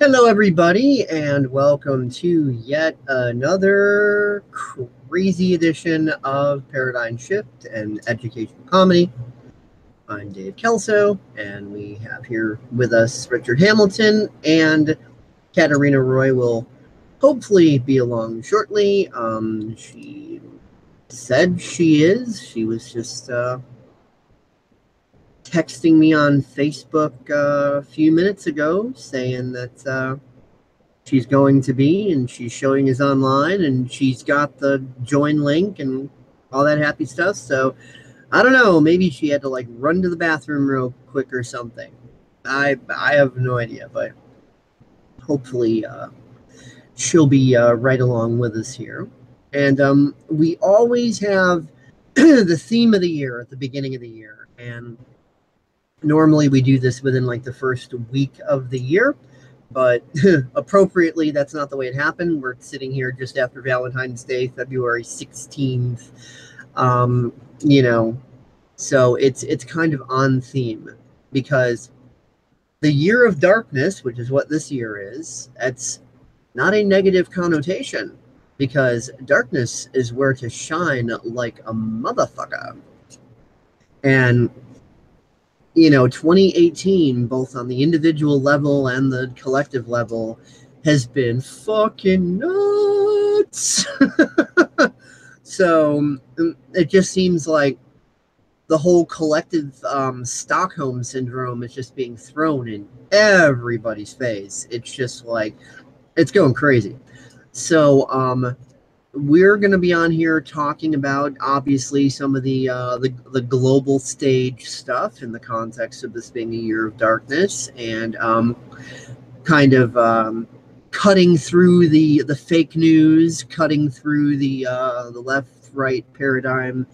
Hello, everybody, and welcome to yet another crazy edition of Paradigm Shift and Educational Comedy. I'm Dave Kelso, and we have here with us Richard Hamilton, and Katerina Roy will hopefully be along shortly. She said she is. She was just texting me on Facebook a few minutes ago saying that she's going to be, and she's showing us online, and she's got the join link and all that happy stuff. So I don't know, maybe she had to like run to the bathroom real quick or something. I have no idea, but hopefully she'll be right along with us here. And we always have the theme of the year at the beginning of the year, and normally we do this within like the first week of the year. But appropriately, that's not the way it happened. We're sitting here just after Valentine's Day, February 16th. Um, you know, so it's kind of on theme because the year of darkness, which is what this year is, that's not a negative connotation because darkness is where to shine like a motherfucker. And 2018, both on the individual level and the collective level, has been fucking nuts. So it just seems like the whole collective Stockholm syndrome is just being thrown in everybody's face. It's just like, it's going crazy. So we're going to be on here talking about obviously some of the global stage stuff in the context of this being a year of darkness, and kind of cutting through the fake news, cutting through the left right paradigm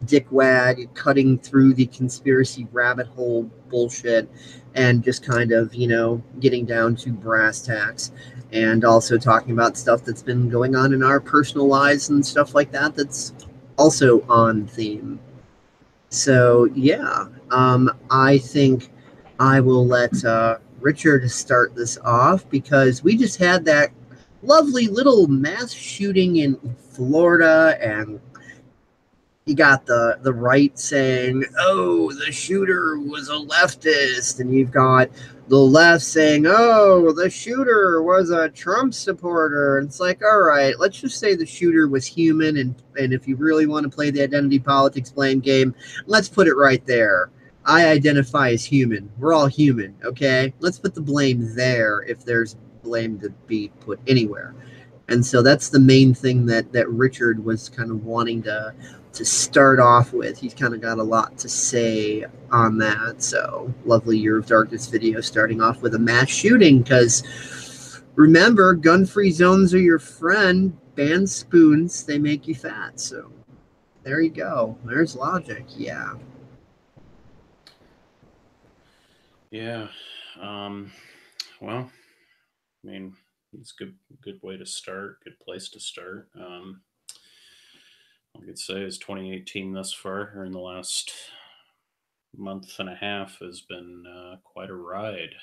dickwag, cutting through the conspiracy rabbit hole bullshit, and just kind of getting down to brass tacks, and also talking about stuff that's been going on in our personal lives and stuff like that that's also on theme. So yeah, I think I will let Richard start this off because we just had that lovely little mass shooting in Florida, and you got the right saying, "Oh, the shooter was a leftist," and you've got the left saying, "Oh, the shooter was a Trump supporter." And it's like, all right, let's just say the shooter was human, and if you really want to play the identity politics blame game, let's put it right there. I identify as human. We're all human, okay? Let's put the blame there if there's blame to be put anywhere. And so that's the main thing that Richard was kind of wanting to start off with. He's kind of got a lot to say on that. So lovely Year of Darkness video starting off with a mass shooting, because remember, gun-free zones are your friend. Ban spoons, they make you fat. So there you go. There's logic. Yeah. Yeah. Um, well, I mean, it's a good way to start, good place to start. I could say is 2018 thus far, or in the last month and a half, has been quite a ride.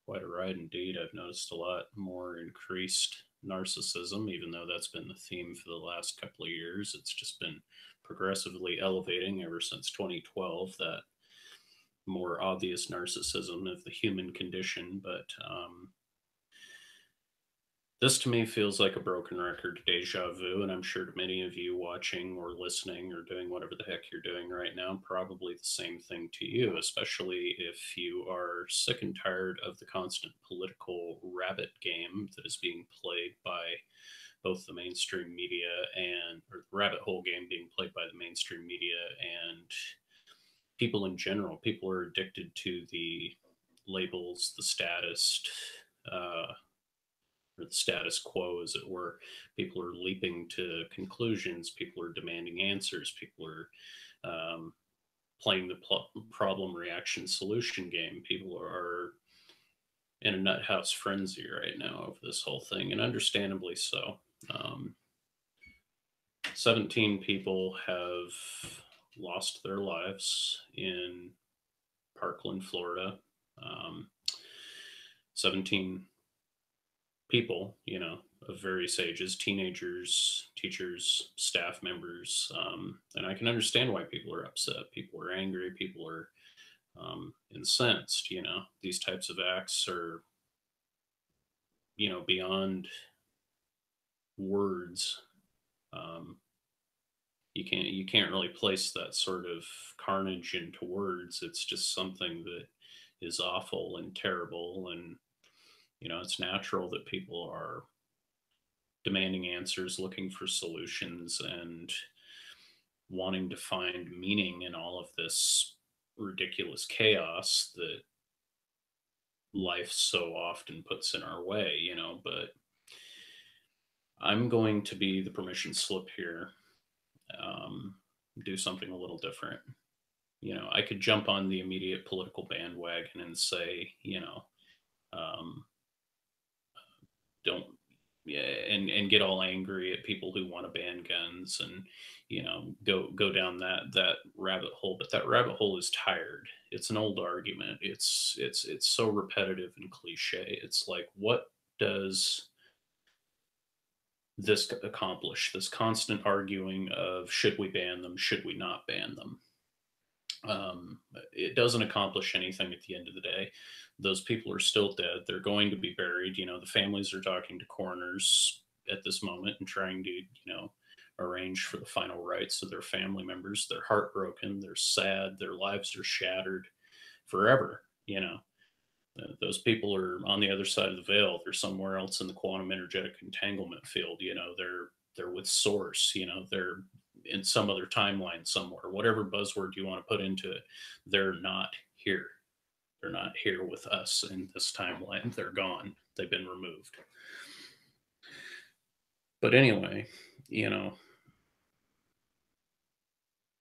Quite a ride indeed. I've noticed a lot more increased narcissism, even though that's been the theme for the last couple of years. It's just been progressively elevating ever since 2012. That more obvious narcissism of the human condition, but this to me feels like a broken record deja vu, and I'm sure to many of you watching or listening or doing whatever the heck you're doing right now, probably the same thing to you, especially if you are sick and tired of the constant political rabbit game that is being played by both the mainstream media or the rabbit hole game being played by the mainstream media and people in general. People are addicted to the labels, the status, uh, or the status quo, as it were. People are leaping to conclusions. People are demanding answers. People are playing the problem reaction solution game. People are in a nut house frenzy right now over this whole thing, and understandably so. 17 people have lost their lives in Parkland, Florida. 17 people, of various ages, teenagers, teachers, staff members. And I can understand why people are upset. People are angry. People are incensed. These types of acts are, beyond words. Um, you can't really place that sort of carnage into words. It's just something that is awful and terrible, and it's natural that people are demanding answers, looking for solutions, and wanting to find meaning in all of this ridiculous chaos that life so often puts in our way. But I'm going to be the permission slip here, um, do something a little different. I could jump on the immediate political bandwagon and say, um, don't, yeah, and get all angry at people who want to ban guns, and go down that rabbit hole. But that rabbit hole is tired. It's an old argument. It's so repetitive and cliche. It's like, what does this accomplish? This constant arguing of, should we ban them, should we not ban them? It doesn't accomplish anything at the end of the day. Those people are still dead. They're going to be buried. The families are talking to coroners at this moment and trying to, arrange for the final rites of their family members. They're heartbroken. They're sad. Their lives are shattered forever. Those people are on the other side of the veil. They're somewhere else in the quantum energetic entanglement field. They're with source. They're in some other timeline somewhere. Whatever buzzword you want to put into it, they're not here. They're not here with us in this timeline. They're gone. They've been removed. But anyway,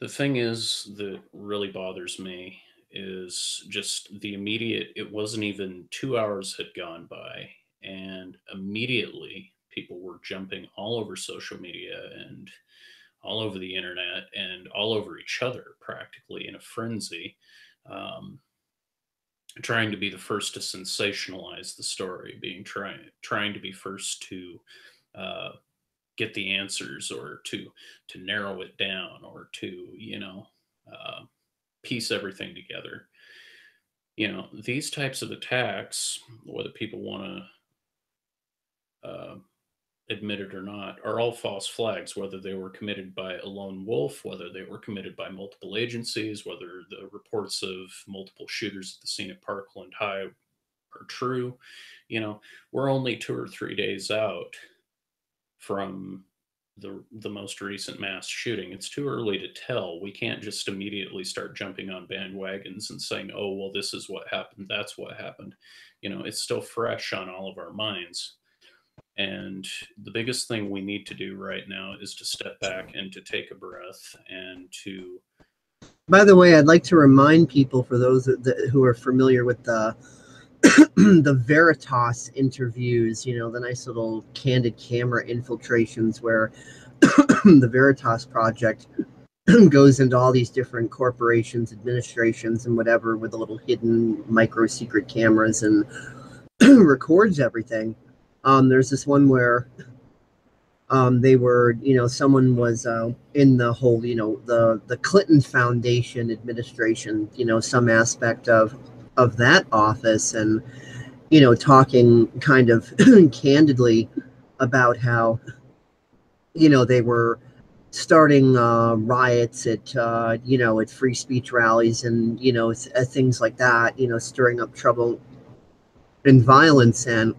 the thing is that really bothers me is just the immediate. It wasn't even 2 hours had gone by, and immediately people were jumping all over social media and all over the internet and all over each other, practically in a frenzy, um, trying to be the first to sensationalize the story, trying to be first to uh, get the answers, or to narrow it down, or to uh, piece everything together. These types of attacks, whether people want to admit it or not, are all false flags, whether they were committed by a lone wolf, whether they were committed by multiple agencies, whether the reports of multiple shooters at the scene at Parkland High are true. We're only 2 or 3 days out from the most recent mass shooting. It's too early to tell. We can't just immediately start jumping on bandwagons and saying, "Oh, well, this is what happened. That's what happened." It's still fresh on all of our minds. And the biggest thing we need to do right now is to step back and to take a breath and to. By the way, I'd like to remind people, for those who are familiar with the the Veritas interviews, the nice little candid camera infiltrations where the Veritas project goes into all these different corporations, administrations, and whatever with the little hidden micro secret cameras and records everything. There's this one where they were, someone was in the whole, the Clinton Foundation administration, some aspect of that office, and talking kind of candidly about how they were starting riots at at free speech rallies, and things like that, stirring up trouble and violence. And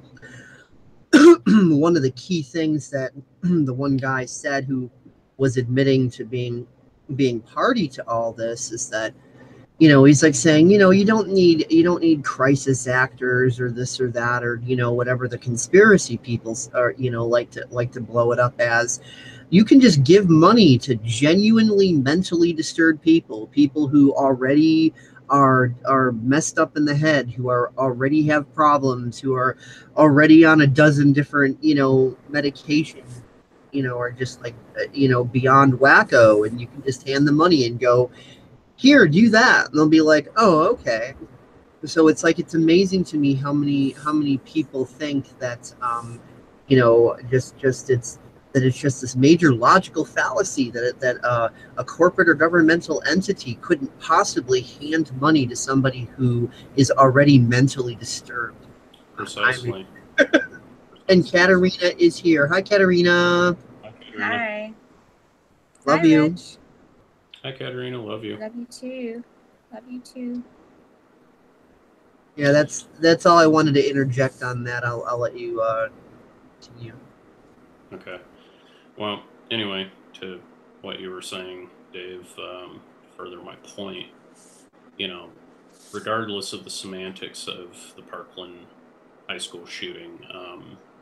one of the key things that the one guy said, who was admitting to being party to all this, is that he's like saying, you don't need crisis actors or this or that, or whatever the conspiracy people are like to blow it up as. You can just give money to genuinely mentally disturbed people who already are messed up in the head, who are already have problems, who are already on a dozen different medications, are just like beyond wacko, and you can just hand them money and go, here, do that, and they'll be like, oh, okay. So it's like, it's amazing to me how many people think that just it's that it's just this major logical fallacy that a corporate or governmental entity couldn't possibly hand money to somebody who is already mentally disturbed. Precisely. And Katerina is here. Hi, Katerina. Hi, Katerina. Hi. Love Hi, you. Rich. Hi, Katerina. Love you. Love you too. Love you too. Yeah, that's all I wanted to interject on that. I'll let you continue. Okay. Well, anyway, to what you were saying, Dave, further my point, regardless of the semantics of the Parkland high school shooting,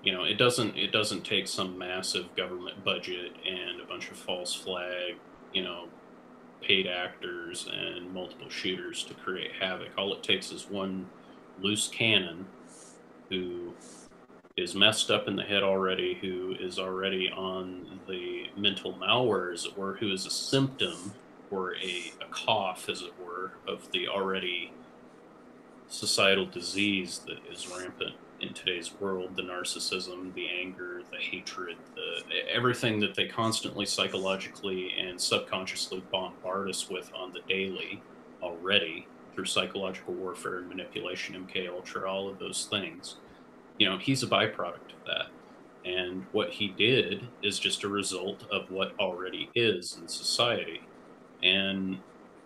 it doesn't take some massive government budget and a bunch of false flag, paid actors and multiple shooters to create havoc. All it takes is one loose cannon who is messed up in the head already, who is already on the mental malware, as it were, who is a symptom or a cough, as it were, of the already societal disease that is rampant in today's world: the narcissism, the anger, the hatred, everything that they constantly psychologically and subconsciously bombard us with on the daily already through psychological warfare and manipulation, MK Ultra, all of those things. He's a byproduct of that. And what he did is just a result of what already is in society. And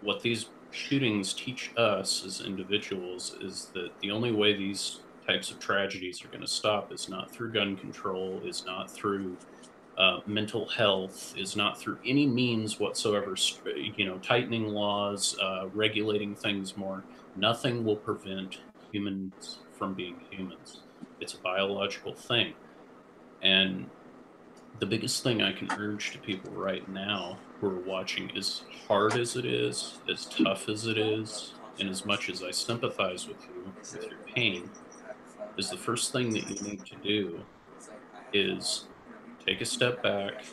what these shootings teach us as individuals is that the only way these types of tragedies are going to stop is not through gun control, is not through mental health, is not through any means whatsoever, tightening laws, regulating things more. Nothing will prevent humans from being humans. It's a biological thing. And the biggest thing I can urge to people right now who are watching, as hard as it is, as tough as it is, and as much as I sympathize with you, with your pain, is the first thing that you need to do is take a step back,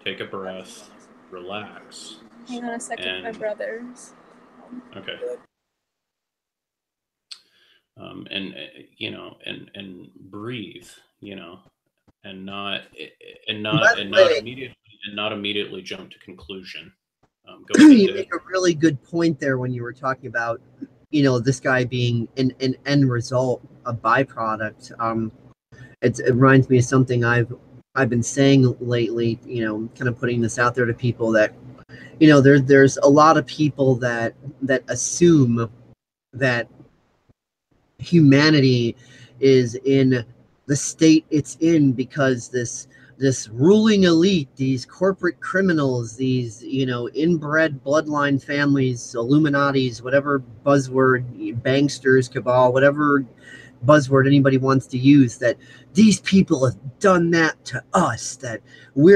take a breath, relax. Hang on a second, my brothers. Okay. And breathe, and not immediately jump to conclusion. You make a really good point there when you were talking about, this guy being an end result, a byproduct. It reminds me of something I've been saying lately. Kind of putting this out there to people that, there's a lot of people that assume that humanity is in the state it's in because this ruling elite, these corporate criminals, these inbred bloodline families, Illuminatis, whatever buzzword, banksters, cabal, whatever buzzword anybody wants to use, that these people have done that to us, that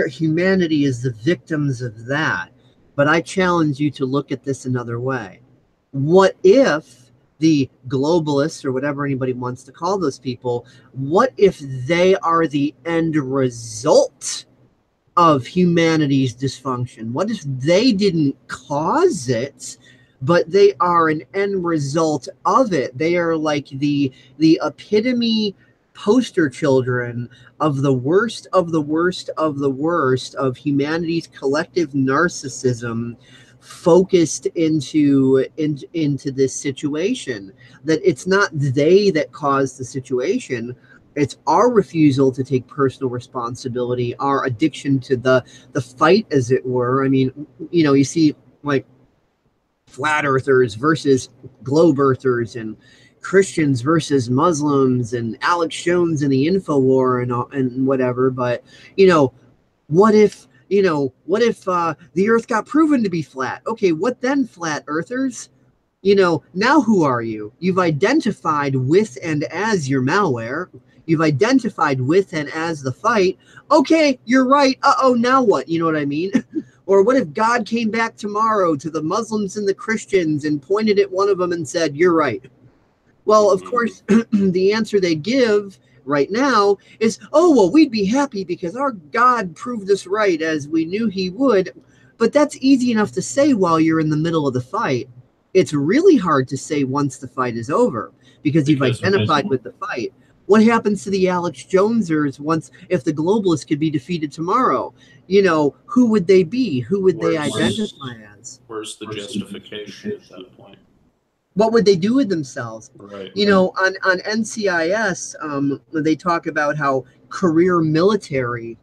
humanity is the victims of that. But I challenge you to look at this another way. What if the globalists, or whatever anybody wants to call those people, what if they are the end result of humanity's dysfunction? What if they didn't cause it, but they are an end result of it? They are like the epitome poster children of the worst of the worst of the worst of humanity's collective narcissism, focused into this situation. That it's not they that caused the situation, it's our refusal to take personal responsibility, our addiction to the fight, as it were. I mean, you see like flat earthers versus globe earthers, and Christians versus Muslims, and Alex Jones and the InfoWar and whatever. But what if the earth got proven to be flat? Okay, what then, flat earthers? Now who are you? You've identified with and as your malware. You've identified with and as the fight. Okay, you're right. Now what? You know what I mean? Or what if God came back tomorrow to the Muslims and the Christians and pointed at one of them and said, you're right? Well, of course, the answer they give right now is, oh, well, we'd be happy because our God proved us right, as we knew he would. But that's easy enough to say while you're in the middle of the fight. it's really hard to say once the fight is over because you've identified with the fight. What happens to the Alex Jonesers if the globalists could be defeated tomorrow? You know, who would they be? Who would they identify as? Where's the justification at that point? What would they do with themselves? Right. You know, on NCIS, they talk about how career military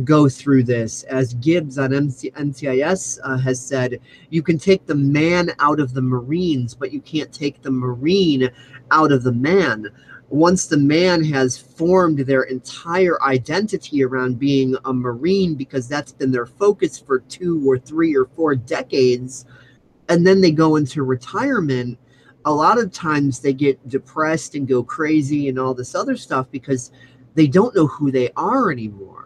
go through this. As Gibbs on NCIS has said, you can take the man out of the Marines, but you can't take the Marine out of the man. Once the man has formed their entire identity around being a Marine, because that's been their focus for 2 or 3 or 4 decades, and then they go into retirement, a lot of times they get depressed and go crazy and all this other stuff because they don't know who they are anymore.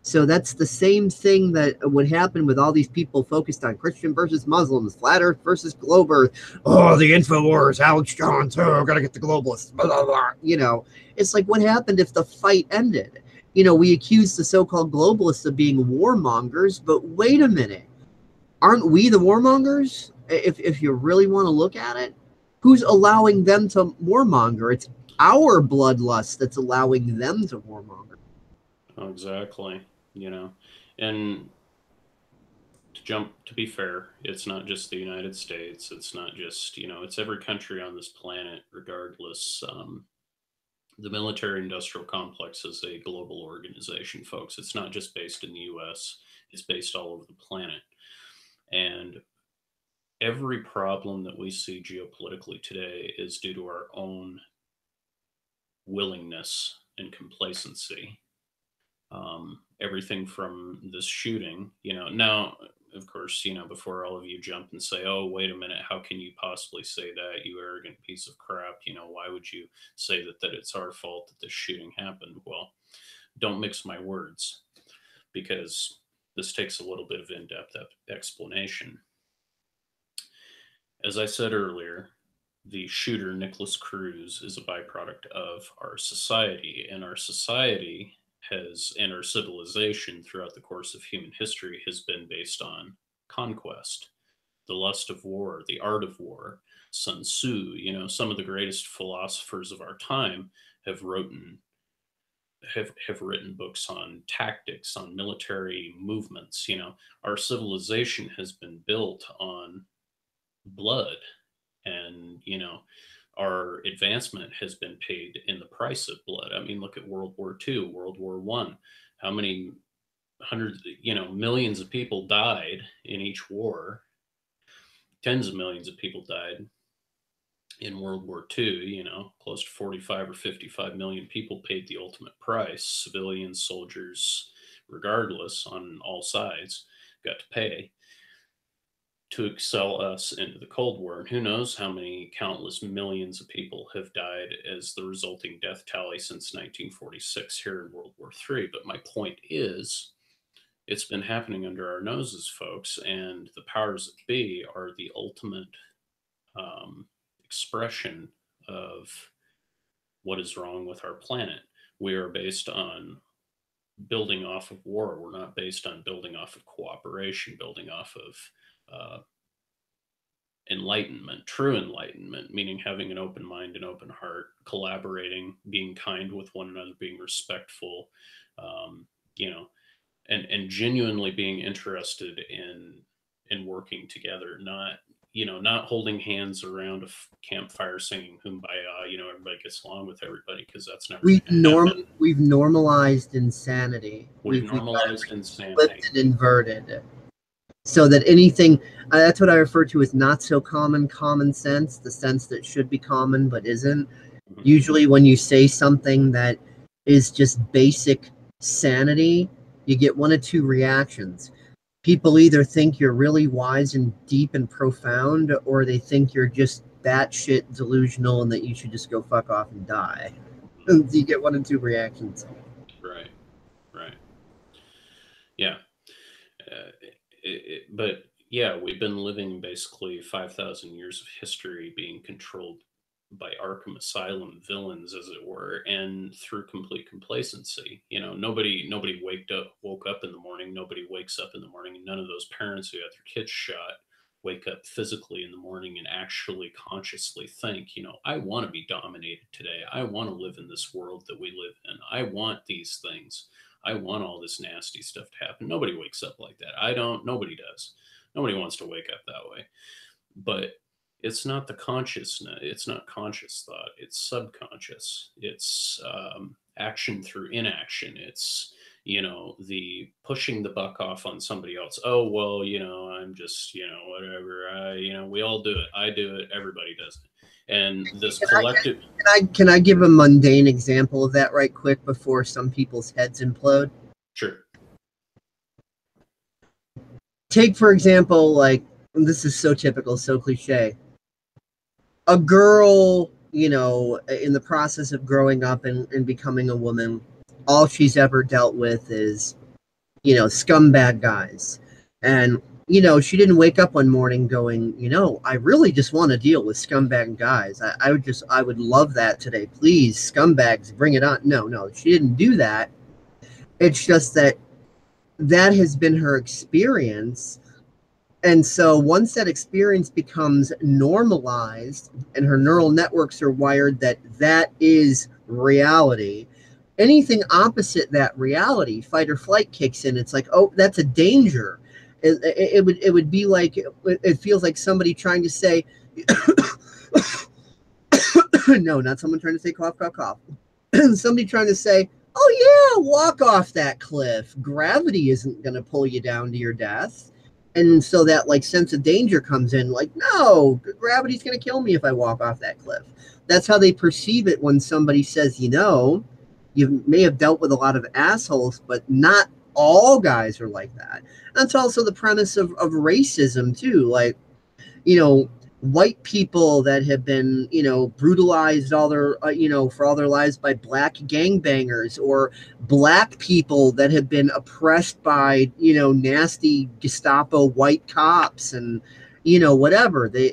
So that's the same thing that would happen with all these people focused on Christian versus Muslims, flat earth versus globe earth. Oh, the InfoWars, Alex Jones, oh, gotta get the globalists, blah, blah, blah. You know, it's like, what happened if the fight ended? You know, we accuse the so-called globalists of being warmongers, but wait a minute. Aren't we the warmongers? If you really want to look at it, who's allowing them to warmonger? It's our bloodlust that's allowing them to warmonger. Oh, exactly. You know, and to be fair, it's not just the United States. It's not just, you know, it's every country on this planet, regardless. The military industrial complex is a global organization, folks. It's not just based in the US, it's based all over the planet. And every problem that we see geopolitically today is due to our own willingness and complacency. Everything from this shooting, you know, now, of course, you know, before all of you jump and say, oh, wait a minute, how can you possibly say that, you arrogant piece of crap? You know, why would you say that it's our fault that this shooting happened? Well, don't mix my words, because this takes a little bit of in-depth explanation. As I said earlier, the shooter, Nicholas Cruz, is a byproduct of our society, and our society and our civilization throughout the course of human history has been based on conquest, the lust of war, the art of war. Sun Tzu, you know, some of the greatest philosophers of our time have written books on tactics, on military movements. You know, our civilization has been built on blood, and, you know, our advancement has been paid in the price of blood. I mean, look at World War II, World War I. How many hundreds, you know, millions of people died in each war. Tens of millions of people died in World War II. You know, close to 45 or 55 million people paid the ultimate price. Civilians, soldiers, regardless, on all sides, got to pay to excel us into the Cold War. And who knows how many countless millions of people have died as the resulting death tally since 1946 here in World War III. But my point is, it's been happening under our noses, folks, and the powers that be are the ultimate expression of what is wrong with our planet. We are based on building off of war. We're not based on building off of cooperation, building off of enlightenment, true enlightenment, meaning having an open mind and open heart, collaborating, being kind with one another, being respectful, you know, and genuinely being interested in working together, not, you know, not holding hands around a campfire singing "Kumbaya." You know, everybody gets along with everybody, because that's never we've normalized insanity. We've normalized insanity, flipped and inverted. So that anything, that's what I refer to as not so common sense, the sense that should be common but isn't. Mm-hmm. Usually when you say something that is just basic sanity, you get one of two reactions. People either think you're really wise and deep and profound, or they think you're just batshit delusional and that you should just go fuck off and die. Mm-hmm. You get one of two reactions. Right. Yeah. But yeah, we've been living basically 5,000 years of history being controlled by Arkham Asylum villains, as it were, and through complete complacency. You know, nobody woke up in the morning. Nobody wakes up in the morning, and none of those parents who had their kids shot wake up physically in the morning and actually consciously think, I want to be dominated today. I want to live in this world that we live in. I want these things. I want all this nasty stuff to happen. Nobody wakes up like that. Nobody does. Nobody wants to wake up that way. But it's not the consciousness. It's not conscious thought. It's subconscious. It's action through inaction. It's, the pushing the buck off on somebody else. Oh, well, I'm just, whatever. We all do it. I do it. Everybody does it. And this collective. Can I give a mundane example of that right quick before some people's heads implode? Sure. Take, for example, like, this is so typical, so cliche. A girl, in the process of growing up and becoming a woman, all she's ever dealt with is, scumbag guys. And, she didn't wake up one morning going, I really just want to deal with scumbag guys. I would love that today. Please, scumbags, bring it on. No, she didn't do that. It's just that has been her experience. And so once that experience becomes normalized and her neural networks are wired that is reality, anything opposite that reality, fight or flight kicks in. It's like, oh, that's a danger. It would be like, it feels like somebody trying to say, no, not someone trying to say cough, cough, cough. Somebody trying to say, oh yeah, walk off that cliff. Gravity isn't going to pull you down to your death. And so that like sense of danger comes in, like, no, gravity's going to kill me if I walk off that cliff. That's how they perceive it when somebody says, you may have dealt with a lot of assholes, but not all guys are like that. That's also the premise of racism too. Like, white people that have been, brutalized all their, for all their lives by black gangbangers, or black people that have been oppressed by, nasty Gestapo white cops and, whatever. They,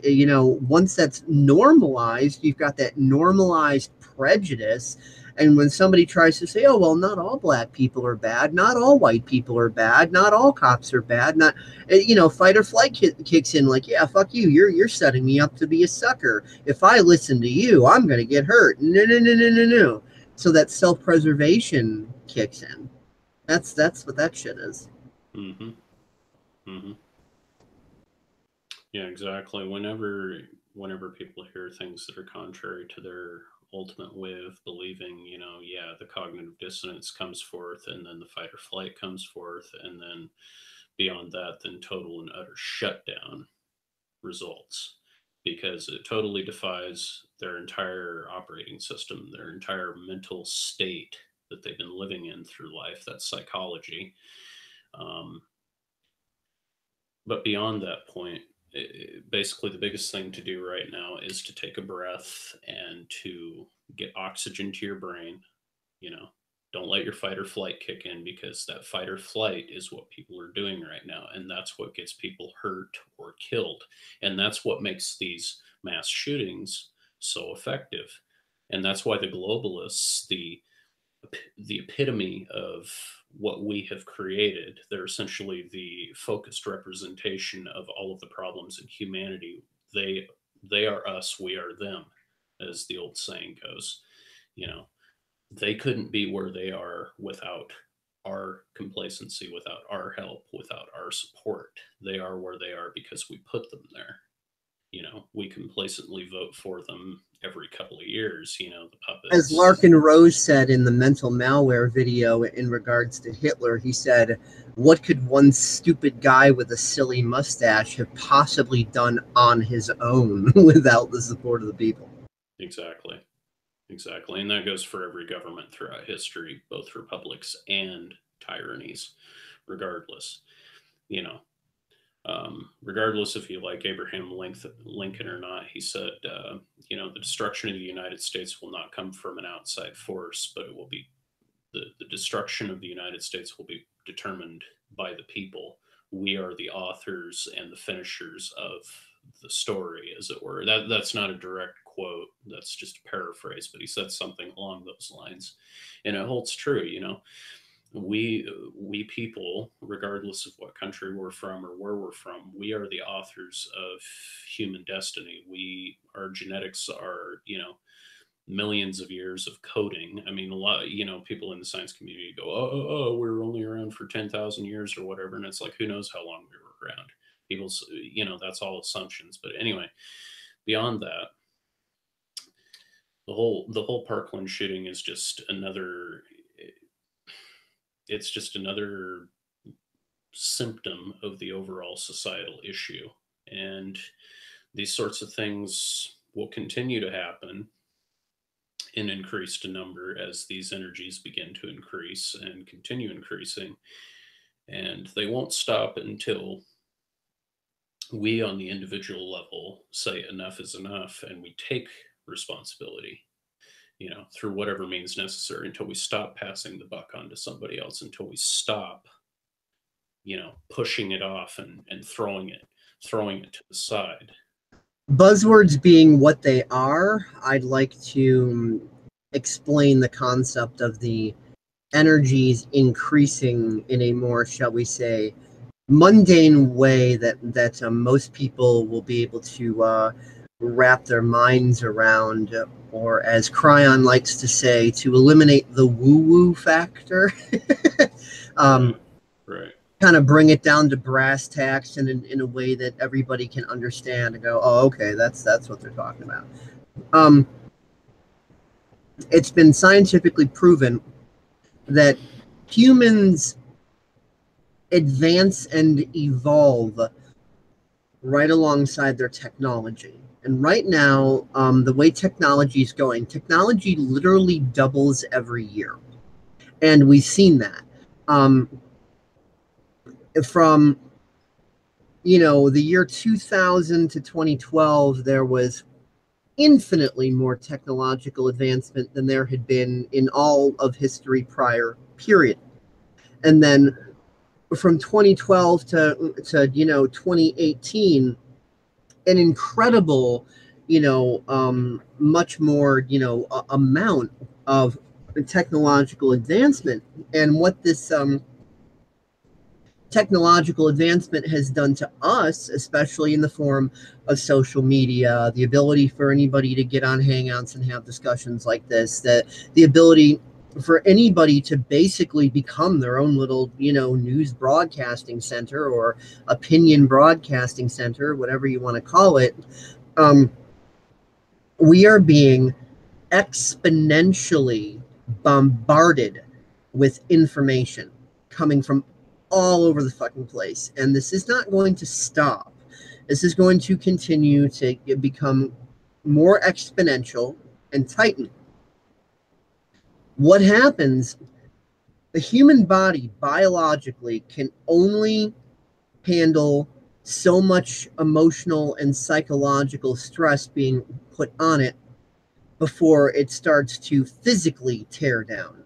once that's normalized, you've got that normalized prejudice. And when somebody tries to say, oh, well, not all black people are bad, not all white people are bad, not all cops are bad, not, fight or flight kicks in, like, yeah, fuck you, you're setting me up to be a sucker. If I listen to you, I'm going to get hurt. No. So that self-preservation kicks in. That's what that shit is. Mm-hmm. Mm-hmm. Yeah, exactly. Whenever people hear things that are contrary to their ultimate way of believing, the cognitive dissonance comes forth, and then the fight or flight comes forth, and then beyond that, then total and utter shutdown results, because it totally defies their entire operating system, their entire mental state that they've been living in through life. That's psychology. But beyond that point, basically the biggest thing to do right now is to take a breath and to get oxygen to your brain. Don't let your fight or flight kick in, because that fight or flight is what people are doing right now, and that's what gets people hurt or killed, and that's what makes these mass shootings so effective. And that's why the globalists, the epitome of what we have created, they're essentially the focused representation of all of the problems in humanity. They are us, we are them, as the old saying goes. They couldn't be where they are without our complacency, without our help, without our support. They are where they are because we put them there. We complacently vote for them every couple of years, the puppets. As Larkin Rose said in the Mental Malware video in regards to Hitler, he said, what could one stupid guy with a silly mustache have possibly done on his own without the support of the people? Exactly. And that goes for every government throughout history, both republics and tyrannies, regardless. Regardless if you like Abraham Lincoln or not, he said, the destruction of the United States will not come from an outside force, but it will be the destruction of the United States will be determined by the people. We are the authors and the finishers of the story, as it were. That's not a direct quote. That's just a paraphrase, but he said something along those lines, and it holds true. we people, regardless of what country we're from or where we're from, we are the authors of human destiny. Our genetics are, millions of years of coding. I mean, a lot, people in the science community go, oh, we're only around for 10,000 years or whatever. And it's like, who knows how long we were around? People's, that's all assumptions. But anyway, beyond that, the whole Parkland shooting is just another, it's just another symptom of the overall societal issue. And these sorts of things will continue to happen in increased number as these energies begin to increase and continue increasing. And they won't stop until we on the individual level say enough is enough and we take responsibility, through whatever means necessary, until we stop passing the buck on to somebody else, until we stop, pushing it off and throwing it to the side. Buzzwords being what they are, I'd like to explain the concept of the energies increasing in a more, shall we say, mundane way that most people will be able to wrap their minds around, or as Cryon likes to say, to eliminate the woo-woo factor. Right. Kind of bring it down to brass tacks and in a way that everybody can understand and go, oh, okay, that's what they're talking about. It's been scientifically proven that humans advance and evolve right alongside their technology. And right now, the way technology is going, technology literally doubles every year. And we've seen that. From, the year 2000 to 2012, there was infinitely more technological advancement than there had been in all of history prior, period. And then from 2012 to 2018, an incredible, much more, amount of technological advancement. And what this technological advancement has done to us, especially in the form of social media, the ability for anybody to get on Hangouts and have discussions like this, that the ability for anybody to basically become their own little, news broadcasting center or opinion broadcasting center, whatever you want to call it. We are being exponentially bombarded with information coming from all over the fucking place. And this is not going to stop. This is going to continue to become more exponential and tighten. What happens, the human body biologically can only handle so much emotional and psychological stress being put on it before it starts to physically tear down.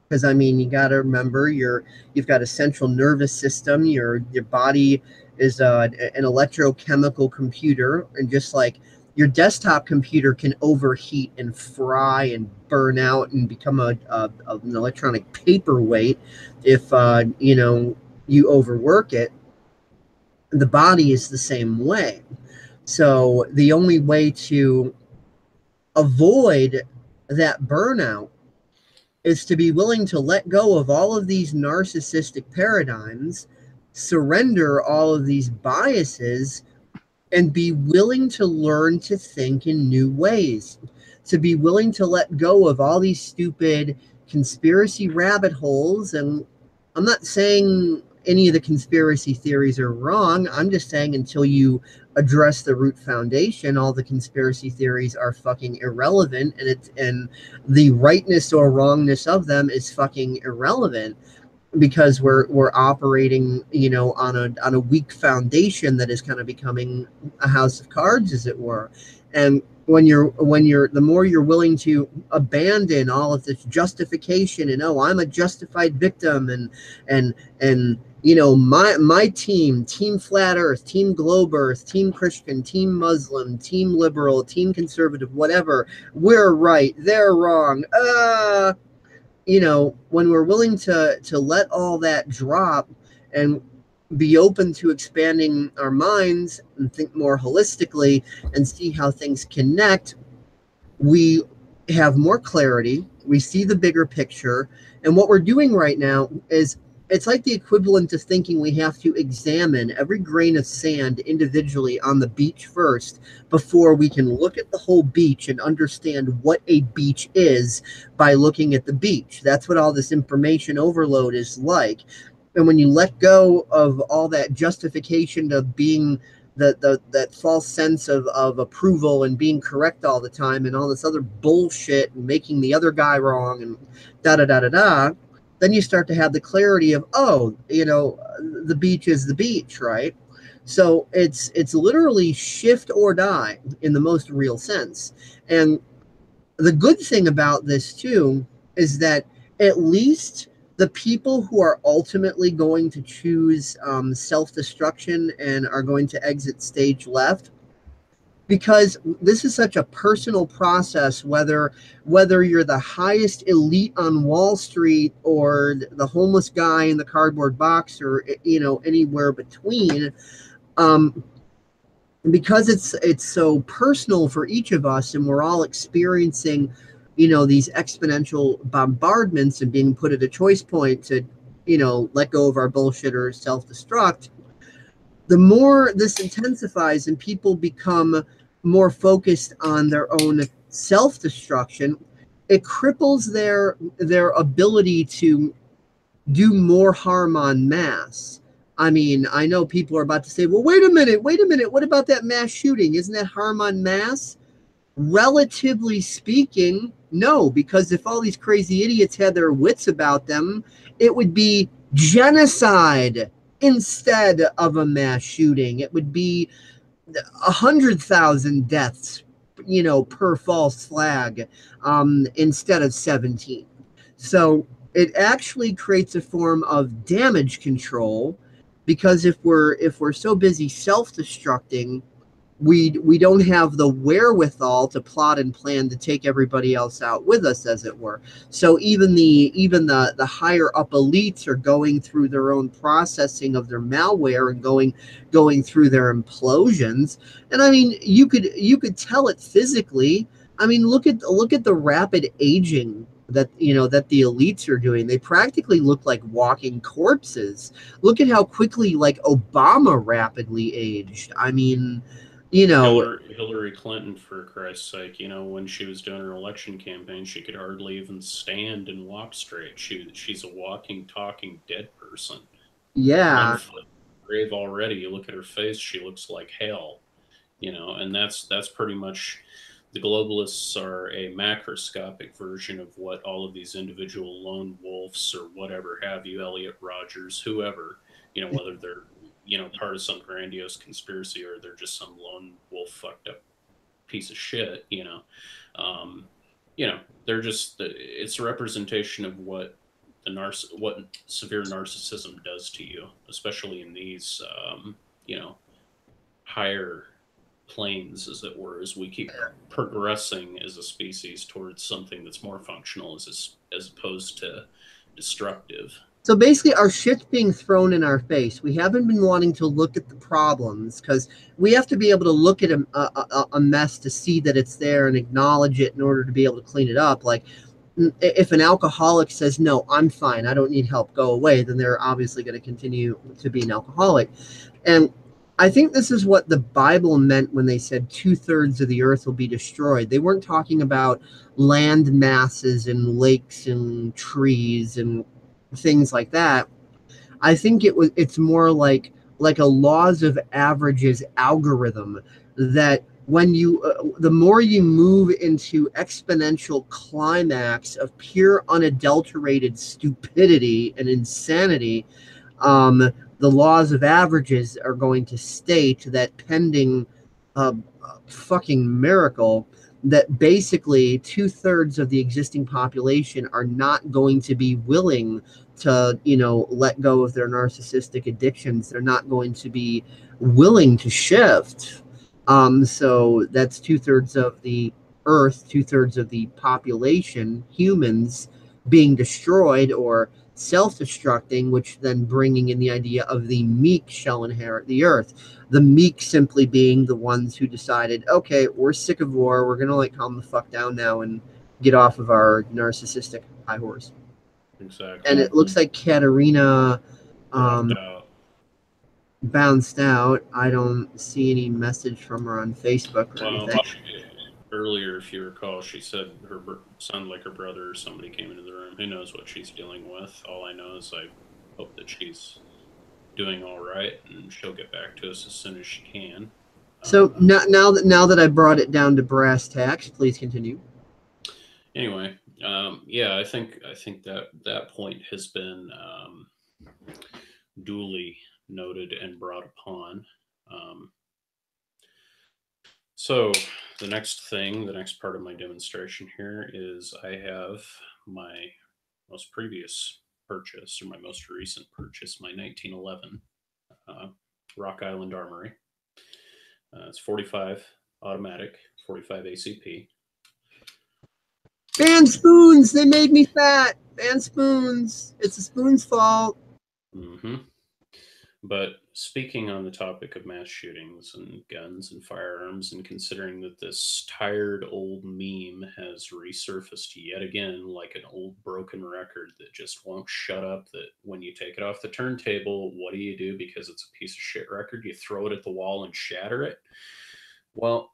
Because, you got to remember, you've got a central nervous system. Your body is an electrochemical computer. And just like your desktop computer can overheat and fry and burn out and become an electronic paperweight if, you overwork it, the body is the same way. So the only way to avoid that burnout is to be willing to let go of all of these narcissistic paradigms, surrender all of these biases, and be willing to learn to think in new ways, to be willing to let go of all these stupid conspiracy rabbit holes. And I'm not saying any of the conspiracy theories are wrong. I'm just saying until you address the root foundation, all the conspiracy theories are fucking irrelevant, and the rightness or wrongness of them is fucking irrelevant, because we're operating, on a weak foundation that is kind of becoming a house of cards, as it were. And when you're the more you're willing to abandon all of this justification and, oh, I'm a justified victim, and my team flat earth, team globe earth, team Christian, team Muslim, team liberal, team conservative, whatever, we're right, they're wrong, when we're willing to let all that drop and be open to expanding our minds and think more holistically and see how things connect, we have more clarity, we see the bigger picture. And what we're doing right now is, it's like the equivalent of thinking we have to examine every grain of sand individually on the beach first before we can look at the whole beach and understand what a beach is by looking at the beach. That's what all this information overload is like. And when you let go of all that justification of being that false sense of approval and being correct all the time and all this other bullshit and making the other guy wrong and da da da da da, then you start to have the clarity of, the beach is the beach, right? So it's literally shift or die in the most real sense. And the good thing about this too is that at least the people who are ultimately going to choose self-destruction and are going to exit stage left, because this is such a personal process, whether you're the highest elite on Wall Street or the homeless guy in the cardboard box or anywhere between, because it's so personal for each of us, and we're all experiencing these exponential bombardments and being put at a choice point to let go of our bullshit or self-destruct. The more this intensifies and people become more focused on their own self-destruction, it cripples their ability to do more harm en masse. I mean, I know people are about to say, well, wait a minute, what about that mass shooting? Isn't that harm en masse? Relatively speaking, no, because if all these crazy idiots had their wits about them, it would be genocide instead of a mass shooting. It would be 100,000 deaths, per false flag, instead of 17. So it actually creates a form of damage control, because if we're so busy self-destructing, we don't have the wherewithal to plot and plan to take everybody else out with us, as it were. So even the higher up elites are going through their own processing of their malware and going through their implosions. And I mean, you could tell it physically. I mean, look at the rapid aging that the elites are doing. They practically look like walking corpses. Look at how quickly, like, Obama rapidly aged. I mean, Hillary Clinton, for Christ's sake, when she was doing her election campaign, she could hardly even stand and walk straight. She's a walking, talking dead person. Yeah. 1 foot grave already. You look at her face, she looks like hell. And that's pretty much, the globalists are a macroscopic version of what all of these individual lone wolves or whatever have you, Elliot Rogers, whoever, whether they're part of some grandiose conspiracy or they're just some lone wolf fucked up piece of shit. They're just, it's a representation of what what severe narcissism does to you, especially in these higher planes, as it were, as we keep progressing as a species towards something that's more functional as opposed to destructive. So basically, our shit's being thrown in our face. We haven't been wanting to look at the problems, because we have to be able to look at a mess to see that it's there and acknowledge it in order to be able to clean it up. Like, if an alcoholic says, no, I'm fine, I don't need help, go away, then they're obviously going to continue to be an alcoholic. And I think this is what the Bible meant when they said 2/3 of the earth will be destroyed. They weren't talking about land masses and lakes and trees and things like that. I think it's more like a laws of averages algorithm, that when you the more you move into exponential climax of pure unadulterated stupidity and insanity, the laws of averages are going to state that, pending a fucking miracle, that basically 2/3 of the existing population are not going to be willing to let go of their narcissistic addictions. They're not going to be willing to shift. So that's 2/3 of the earth, 2/3 of the population, humans, being destroyed or self-destructing, which then bringing in the idea of the meek shall inherit the earth. The meek simply being the ones who decided, okay, we're sick of war, we're gonna like calm the fuck down now and get off of our narcissistic high horse. Exactly. And it looks like Katerina Out. bounced out. I don't see any message from her on Facebook or anything. Earlier, if you recall, she said her sounded like her brother or somebody came into the room. Who knows what she's dealing with? All I know is I hope that she's doing all right, and she'll get back to us as soon as she can. So now that I brought it down to brass tacks, please continue. Anyway, yeah, I think that point has been duly noted and brought upon. So the next part of my demonstration here is I have my most previous purchase, or my most recent purchase, my 1911 Rock Island Armory. It's 45 automatic, 45 ACP. Band spoons! They made me fat! Band spoons! It's a spoon's fault. Mm-hmm. But speaking on the topic of mass shootings and guns and firearms, and considering that this tired old meme has resurfaced yet again like an old broken record that just won't shut up, that when you take it off the turntable, what do? Because it's a piece of shit record, you throw it at the wall and shatter it? Well,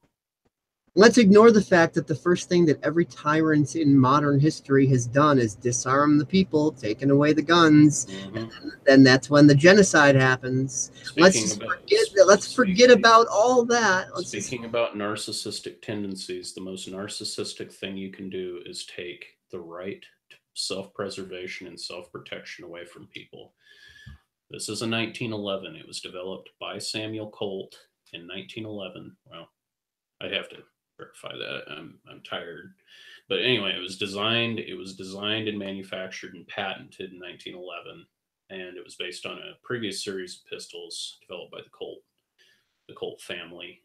let's ignore the fact that the first thing that every tyrant in modern history has done is disarm the people, taken away the guns, and then that's when the genocide happens. Let's forget about all that. Speaking about narcissistic tendencies, the most narcissistic thing you can do is take the right to self-preservation and self-protection away from people. This is a 1911. It was developed by Samuel Colt in 1911. Well, I'd have to verify that. I'm tired. But anyway, it was designed and manufactured and patented in 1911, and it was based on a previous series of pistols developed by the Colt family,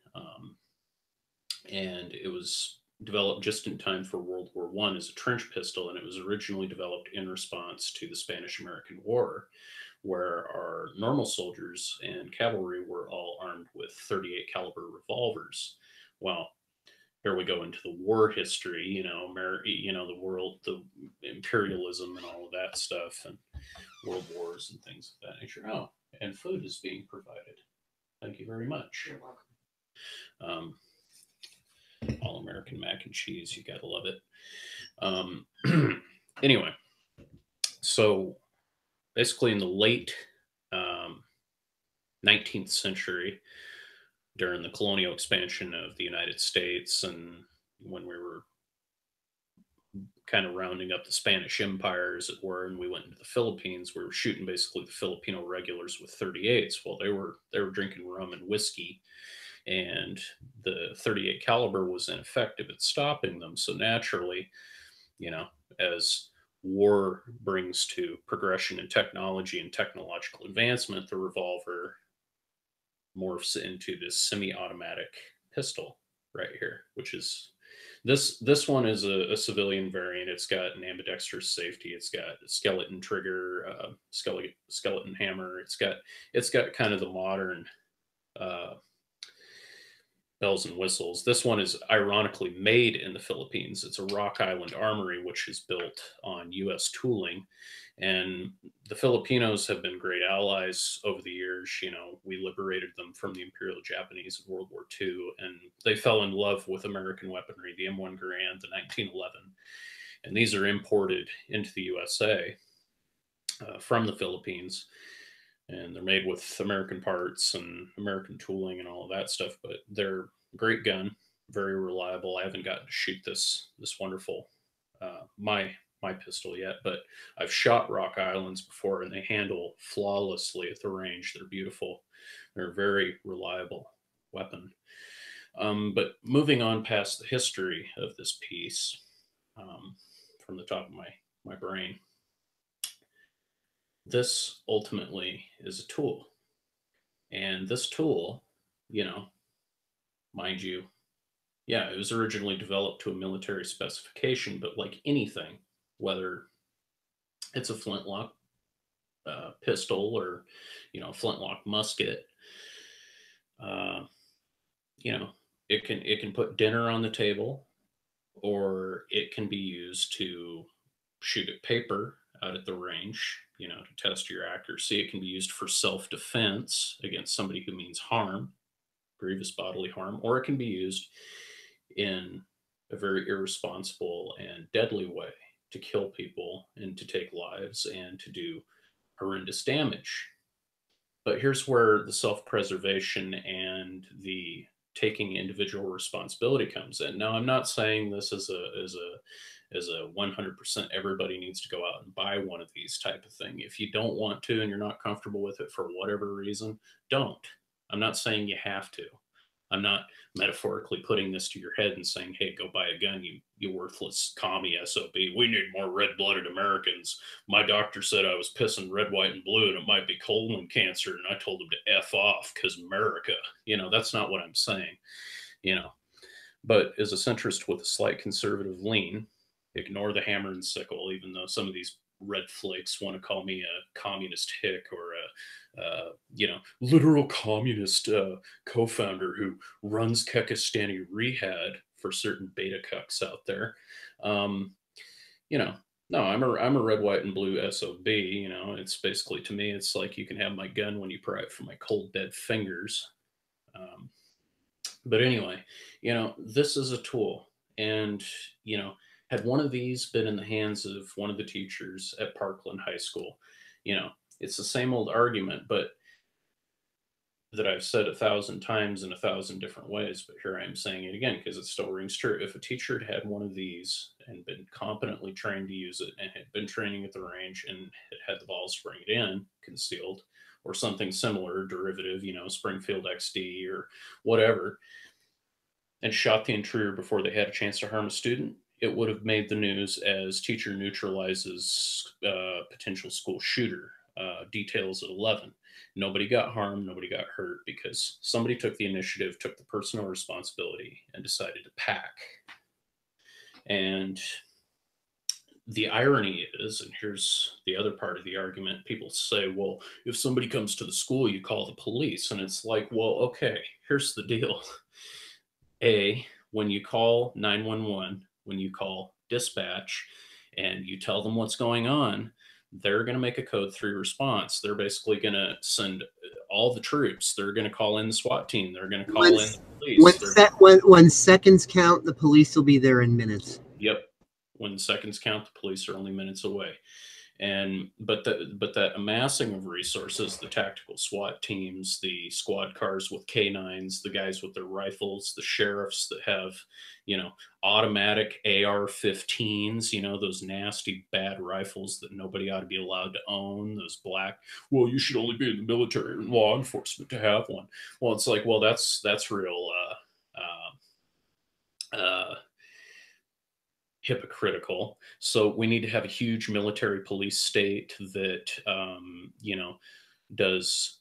and it was developed just in time for World War I as a trench pistol, and it was originally developed in response to the Spanish-American War, where our normal soldiers and cavalry were all armed with 38 caliber revolvers. Well, here we go into the war history, the world, the imperialism and all of that stuff, and world wars and things of that nature. Oh, and food is being provided. Thank you very much. You're welcome. All American mac and cheese, you gotta love it. Anyway, so basically in the late 19th century, during the colonial expansion of the United States, and when we were kind of rounding up the Spanish Empire, as it were, and we went into the Philippines, we were shooting basically the Filipino regulars with 38s. Well, they were drinking rum and whiskey, and the 38 caliber was ineffective at stopping them. So naturally, as war brings to progression in technology and technological advancement, the revolver morphs into this semi-automatic pistol right here, which is this one is a civilian variant. It's got an ambidextrous safety. It's got a skeleton trigger, skeleton hammer. It's got kind of the modern bells and whistles. This one is ironically made in the Philippines. It's a Rock Island Armory, which is built on U.S. tooling. And the Filipinos have been great allies over the years. We liberated them from the Imperial Japanese in World War II, and they fell in love with American weaponry, the M1 Garand, the 1911. And these are imported into the USA from the Philippines. And they're made with American parts and American tooling and all of that stuff, but they're a great gun, very reliable. I haven't gotten to shoot this wonderful my pistol yet, but I've shot Rock Islands before, and they handle flawlessly at the range. They're beautiful. They're a very reliable weapon. But moving on past the history of this piece, from the top of my brain, this ultimately is a tool. And this tool, mind you, yeah, it was originally developed to a military specification, but like anything, whether it's a flintlock pistol, or, you know, flintlock musket. You know, it can put dinner on the table, or it can be used to shoot at paper out at the range, you know, to test your accuracy. It can be used for self-defense against somebody who means harm, grievous bodily harm, or it can be used in a very irresponsible and deadly way to kill people and to take lives and to do horrendous damage. But here's where the self-preservation and the taking individual responsibility comes in. Now, I'm not saying this is a 100% everybody needs to go out and buy one of these type of thing. If you don't want to and you're not comfortable with it for whatever reason, don't. I'm not saying you have to. I'm not metaphorically putting this to your head and saying, hey, go buy a gun, you worthless commie SOB. We need more red-blooded Americans. My doctor said I was pissing red, white, and blue, and it might be colon cancer, and I told him to F off because America. You know, that's not what I'm saying, you know. But as a centrist with a slight conservative lean, ignore the hammer and sickle, even though some of these red flakes want to call me a communist hick or a you know, literal communist co-founder who runs Kekistani Rehab for certain beta cucks out there. You know, no, I'm a red, white, and blue SOB. You know, it's basically, to me, it's like you can have my gun when you pry it from my cold, dead fingers. But anyway, you know, this is a tool. And, you know, had one of these been in the hands of one of the teachers at Parkland High School, you know, it's the same old argument, but that I've said 1,000 times in 1,000 different ways, but here I am saying it again because it still rings true. If a teacher had one of these and been competently trained to use it and had been training at the range and had the balls to bring it in concealed or something similar, derivative, you know, Springfield XD or whatever, and shot the intruder before they had a chance to harm a student, it would have made the news as teacher neutralizes potential school shooter. Details at 11. Nobody got harmed, nobody got hurt because somebody took the initiative, took the personal responsibility, and decided to pack. And the irony is, and here's the other part of the argument, people say, well, if somebody comes to the school, you call the police. And it's like, well, okay, here's the deal. When you call 911, when you call dispatch, and you tell them what's going on, they're going to make a code 3 response. They're basically going to send all the troops. They're going to call in the SWAT team. They're going to call in the police. When seconds count, the police will be there in minutes. Yep. When seconds count, the police are only minutes away. But that amassing of resources, the tactical SWAT teams, the squad cars with K9s, the guys with their rifles, the sheriffs that have, you know, automatic AR-15s, you know, those nasty bad rifles that nobody ought to be allowed to own, those black, well, you should only be in the military and law enforcement to have one. Well, it's like, well, that's real hypocritical. So we need to have a huge military police state that, you know, does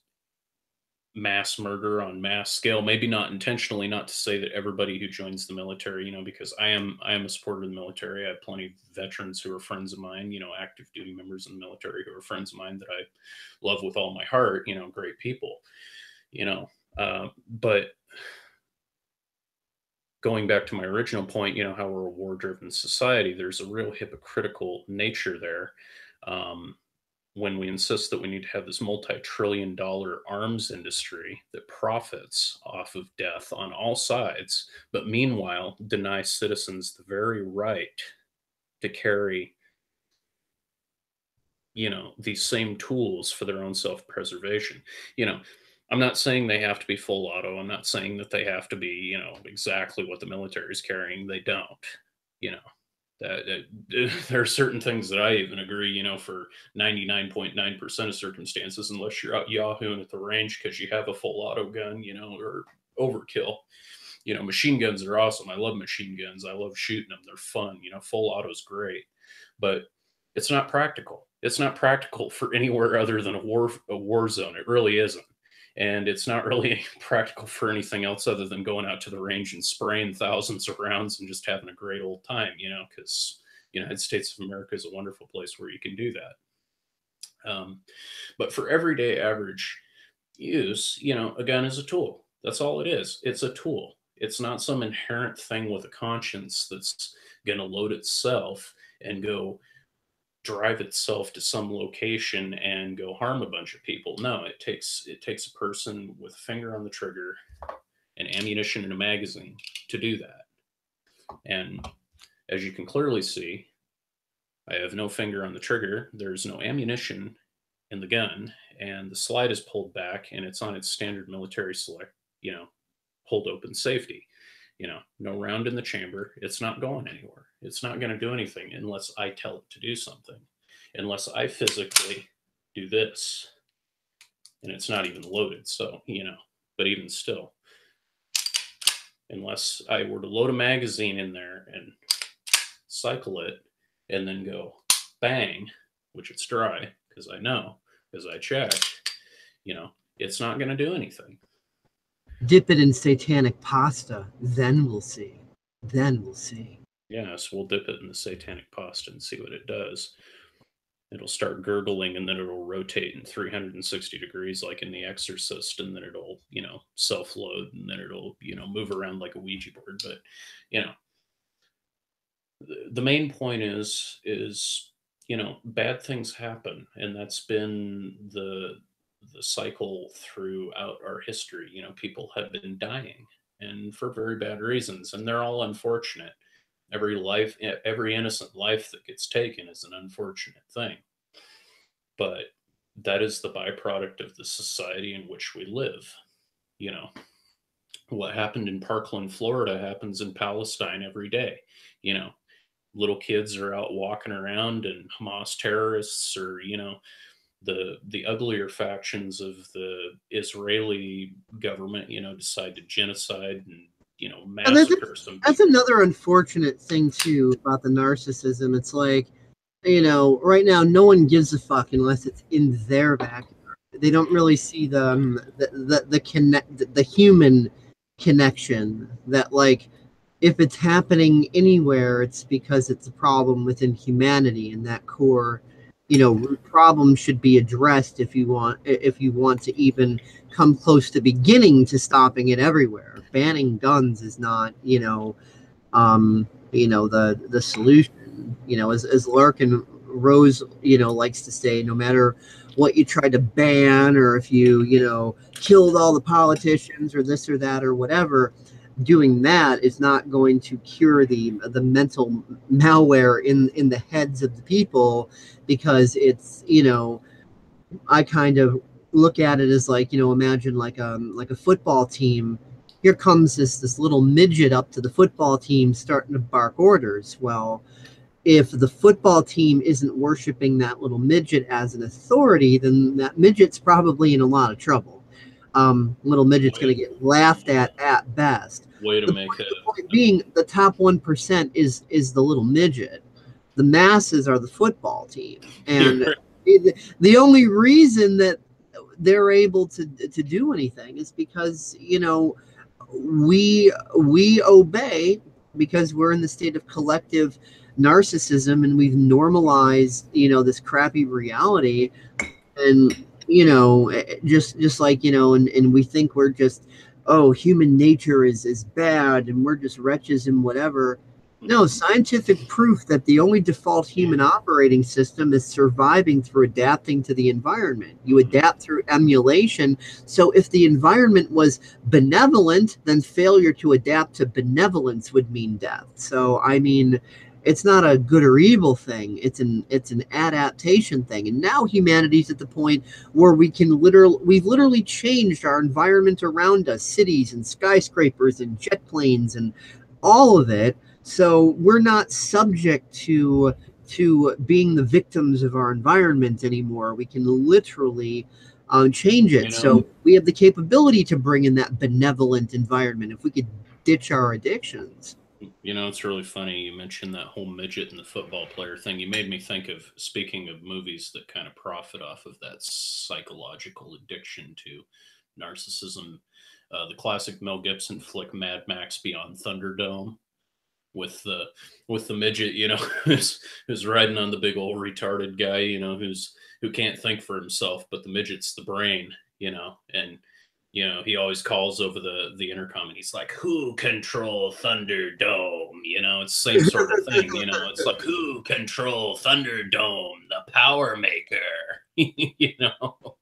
mass murder on mass scale, maybe not intentionally, not to say that everybody who joins the military, you know, because I am a supporter of the military. I have plenty of veterans who are friends of mine, you know, active duty members in the military who are friends of mine that I love with all my heart, you know, great people, you know, but going back to my original point, you know, how we're a war-driven society, there's a real hypocritical nature there when we insist that we need to have this multi-trillion-dollar arms industry that profits off of death on all sides, but meanwhile deny citizens the very right to carry, you know, these same tools for their own self-preservation. You know, I'm not saying they have to be full auto. I'm not saying that they have to be, you know, exactly what the military is carrying. They don't, you know, there are certain things that I even agree, you know, for 99.9% of circumstances, unless you're out yahooing at the range because you have a full auto gun, you know, or overkill. You know, machine guns are awesome. I love machine guns. I love shooting them. They're fun. You know, full auto is great, but it's not practical. It's not practical for anywhere other than a war zone. It really isn't. And it's not really practical for anything else other than going out to the range and spraying thousands of rounds and just having a great old time, you know, because the United States of America is a wonderful place where you can do that. But for everyday average use, a gun is a tool. That's all it is. It's a tool. It's not some inherent thing with a conscience that's going to load itself and go drive itself to some location and go harm a bunch of people. No, it takes a person with a finger on the trigger and ammunition and a magazine to do that. And as you can clearly see, I have no finger on the trigger. There's no ammunition in the gun, and the slide is pulled back, and it's on its standard military select, hold open safety. No round in the chamber. It's not going anywhere. It's not going to do anything unless I tell it to do something, unless I physically do this, and it's not even loaded. So, but even still, unless I were to load a magazine in there and cycle it and then go bang, which it's dry because I know, because I checked, it's not going to do anything. Dip it in satanic pasta, then we'll see. Then we'll see. Yes, we'll dip it in the satanic pasta and see what it does. It'll start gurgling, and then it'll rotate in 360 degrees like in The Exorcist, and then it'll, self-load, and then it'll, move around like a Ouija board. But, the main point is, bad things happen, and that's been the cycle throughout our history. People have been dying, and for very bad reasons, and they're all unfortunate. Every innocent life that gets taken is an unfortunate thing. But that is the byproduct of the society in which we live. What happened in Parkland, Florida happens in Palestine every day. Little kids are out walking around, and Hamas terrorists, or, the uglier factions of the Israeli government, decide to genocide and, massacre some people. That's another unfortunate thing too about the narcissism. It's like, right now no one gives a fuck unless it's in their backyard. They don't really see the human connection, that like if it's happening anywhere, it's because it's a problem within humanity, and that core root problem should be addressed if you want to even come close to beginning to stopping it everywhere. Banning guns is not the solution. As Larkin Rose likes to say, no matter what you try to ban, or if you killed all the politicians or this or that or whatever, doing that is not going to cure the mental malware in the heads of the people, because it's I kind of look at it as like, imagine like a football team. Here comes this little midget up to the football team starting to bark orders. Well, if the football team isn't worshiping that little midget as an authority, then that midget's probably in a lot of trouble. Little midget's going to get laughed at best. Way to make it. The point being, the top 1% is the little midget. The masses are the football team, and the only reason that they're able to do anything is because we obey, because we're in the state of collective narcissism, and we've normalized this crappy reality, and just like and we think we're just, oh, human nature is bad and we're just wretches and whatever. No, scientific proof that the only default human operating system is surviving through adapting to the environment. You adapt through emulation. So if the environment was benevolent, then failure to adapt to benevolence would mean death. So, I mean, it's not a good or evil thing. It's an adaptation thing. And now humanity's at the point where we've literally changed our environment around us, cities and skyscrapers and jet planes and all of it. So we're not subject to being the victims of our environment anymore. We can literally change it. So we have the capability to bring in that benevolent environment if we could ditch our addictions. It's really funny you mentioned that whole midget and the football player thing. You made me think of, speaking of movies that kind of profit off of that psychological addiction to narcissism, the classic Mel Gibson flick Mad Max Beyond Thunderdome. with the midget, you know, who's riding on the big old retarded guy, you know, who can't think for himself, but the midget's the brain, you know, and you know, he always calls over the intercom and he's like, "Who control Thunderdome?" You know, it's the same sort of thing, you know, it's like, "Who control Thunderdome? The power maker." You know,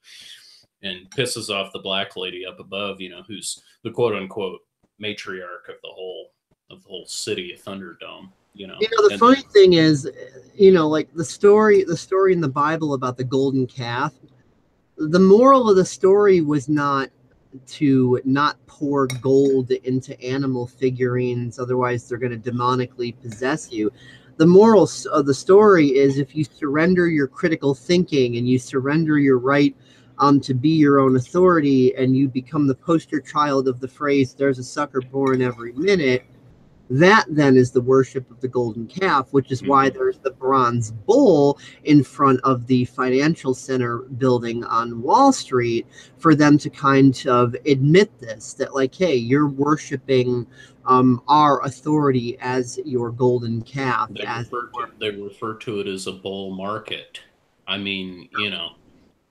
and pisses off the black lady up above, you know, who's the quote unquote matriarch of the whole city of Thunderdome. You know, the funny thing is, you know, like the story in the Bible about the golden calf, the moral of the story was not to not pour gold into animal figurines, otherwise they're going to demonically possess you. The moral of the story is if you surrender your critical thinking and you surrender your right to be your own authority, and you become the poster child of the phrase, "There's a sucker born every minute," that then is the worship of the golden calf, which is why there's the bronze bull in front of the financial center building on Wall Street, for them to kind of admit this, that like, hey, you're worshiping our authority as your golden calf. They refer to it as a bull market. I mean, you know,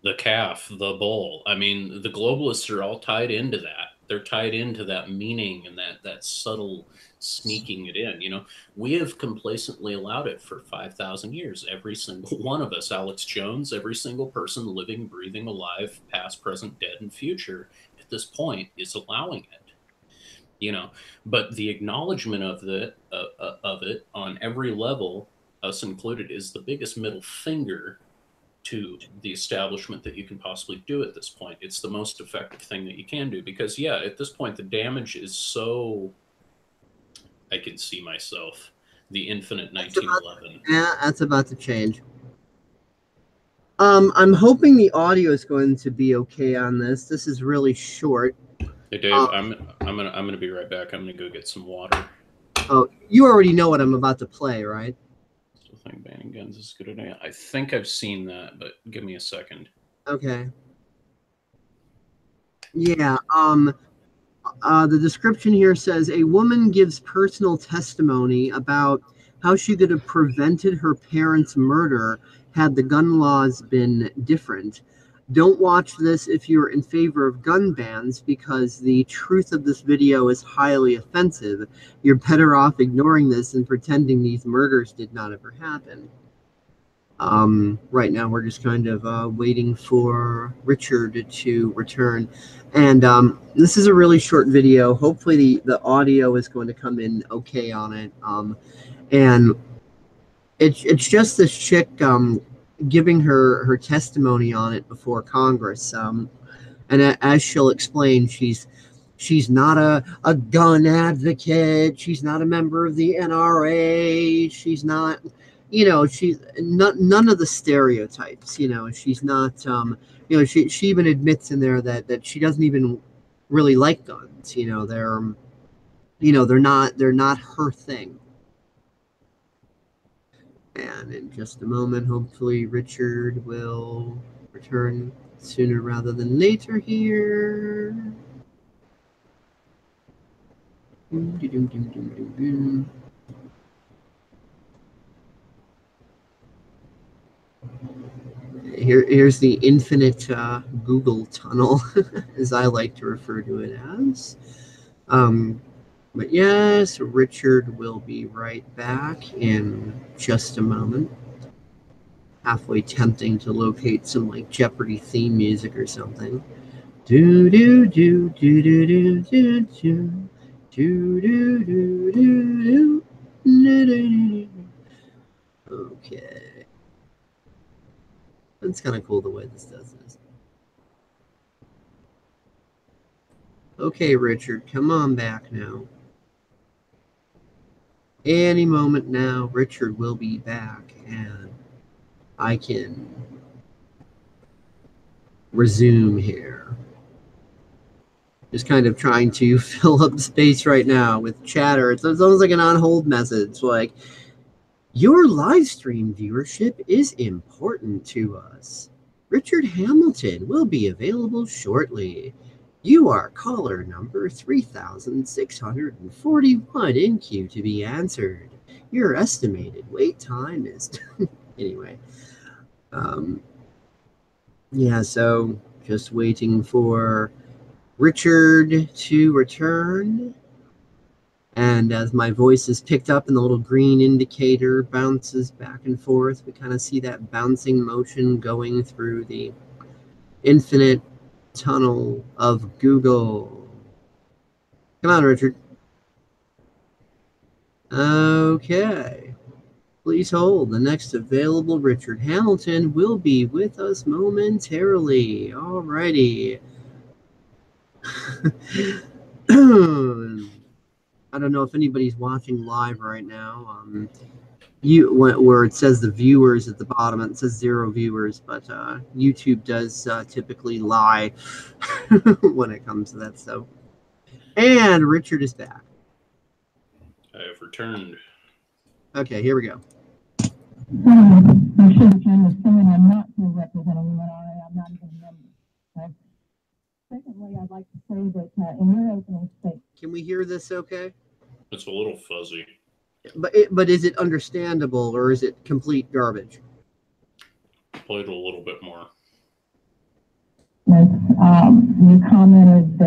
the calf, the bull. I mean, the globalists are all tied into that. They're tied into that meaning and that subtle sneaking it in. You know, we have complacently allowed it for 5,000 years. Every single one of us, Alex Jones, every single person living, breathing, alive, past, present, dead, and future at this point is allowing it. You know, but the acknowledgement of it on every level, us included, is the biggest middle finger to the establishment that you can possibly do at this point. It's the most effective thing that you can do, because yeah, at this point the damage is so, I can see myself, the infinite 1911. Yeah, that's about to change. I'm hoping the audio is going to be okay on this. This is really short. Hey Dave, I'm gonna be right back. I'm gonna go get some water. Oh, you already know what I'm about to play, right? I think banning guns is a good idea. I think I've seen that, but give me a second. Okay. Yeah. The description here says a woman gives personal testimony about how she could have prevented her parents' murder had the gun laws been different. Don't watch this if you're in favor of gun bans, because the truth of this video is highly offensive. You're better off ignoring this and pretending these murders did not ever happen. Right now we're just kind of waiting for Richard to return. And this is a really short video. Hopefully the audio is going to come in okay on it. And it's just this chick giving her testimony on it before Congress. And as she'll explain, she's not a gun advocate. She's not a member of the NRA. She's not, you know, she's none of the stereotypes. You know, she's not. You know, she even admits in there that she doesn't even really like guns. You know, they're not her thing. And in just a moment, hopefully Richard will return sooner rather than later here. Here's the infinite Google tunnel, as I like to refer to it as. But yes, Richard will be right back in just a moment. Halfway tempting to locate some like Jeopardy theme music or something. Do do do do do do do do do do do do do. Okay. That's kind of cool the way this does this. Okay, Richard, come on back now. Any moment now, Richard will be back, and I can resume here. Just kind of trying to fill up space right now with chatter. It's almost like an on-hold message, like, your live stream viewership is important to us. Richard Hamilton will be available shortly. You are caller number 3641 in queue to be answered. Your estimated wait time is... Anyway. Yeah, so just waiting for Richard to return. And as my voice is picked up and the little green indicator bounces back and forth, we kind of see that bouncing motion going through the infinite tunnel of Google. Come on, Richard. Okay. Please hold. The next available Richard Hamilton will be with us momentarily. Alrighty. I don't know if anybody's watching live right now. Where it says the viewers at the bottom, it says 0 viewers, but YouTube does typically lie when it comes to that stuff. And Richard is back. I have returned. Okay, here we go. I should attend this thing, and I'm not here representing UNRA. I'm not even a member. Okay? Secondly, I'd like to say that in your opening statement... Can we hear this okay? It's a little fuzzy. But is it understandable, or is it complete garbage? Play it a little bit more. Yes, you commented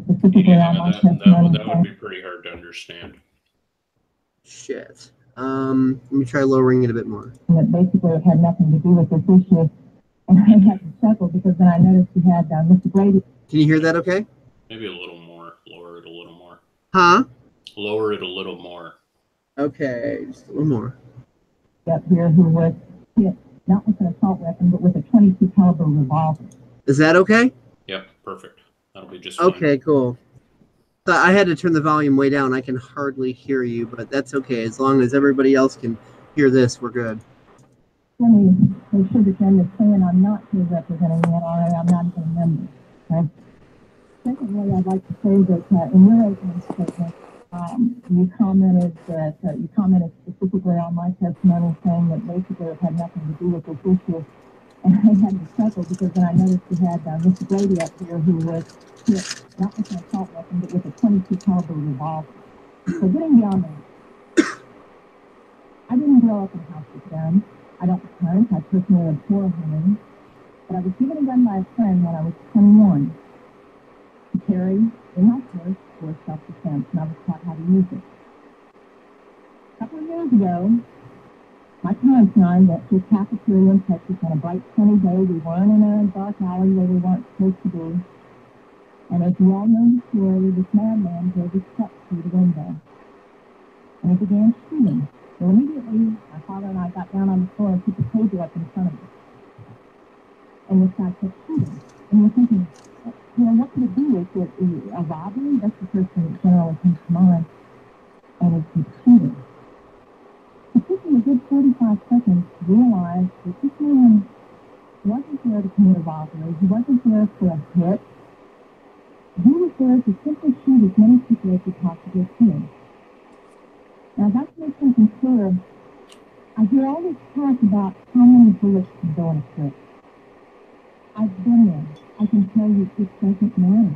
specifically on my testimony. That would be pretty hard to understand. Shit. Let me try lowering it a bit more. That basically it had nothing to do with this issue. And I had to chuckle because then I noticed you had Mr. Brady. Can you hear that okay? Maybe a little more. Lower it a little more. Huh? Lower it a little more. Okay, just a little more. Up here who was hit not with an assault weapon, but with a .22 caliber revolver. Is that okay? Yep, perfect. That'll be just fine. Okay, cool. So I had to turn the volume way down. I can hardly hear you, but that's okay. As long as everybody else can hear this, we're good. Let me make sure that you understand I'm not here representing the NRA. I'm not even a member. Okay? Secondly, I'd like to say that in your opening statement, you commented specifically on my testimony, saying that basically it had nothing to do with this issue. And I had to chuckle because then I noticed you had Mr. Brady up here who was hit not with an assault weapon, but with a .22 caliber revolver. So getting beyond that, I didn't grow up in a house with guns. I don't hunt. I personally abhor hunting. But I was given a gun by a friend when I was 21 to carry in my purse for self-defense, and I was taught how to use it. A couple of years ago, my parents and I went to a cafeteria in Texas on a bright sunny day. We weren't in a dark alley where we weren't supposed to be. And as you all know the story, this madman drove his truck through the window. And he began shooting. So immediately, my father and I got down on the floor and put the table up in front of us. And this guy kept shooting. And we're thinking, what could it be? Is it a robbery? That's the first thing that generally comes to mind. And it's the shooting. It took me a good 45 seconds to realize that this man wasn't there to commit a robbery. He wasn't there for a hit. He was there to simply shoot as many people as he possibly could. Now, I'd like to make something clear. I hear all this talk about how many bullets can go in a clip. I've been there. I can tell you it doesn't matter.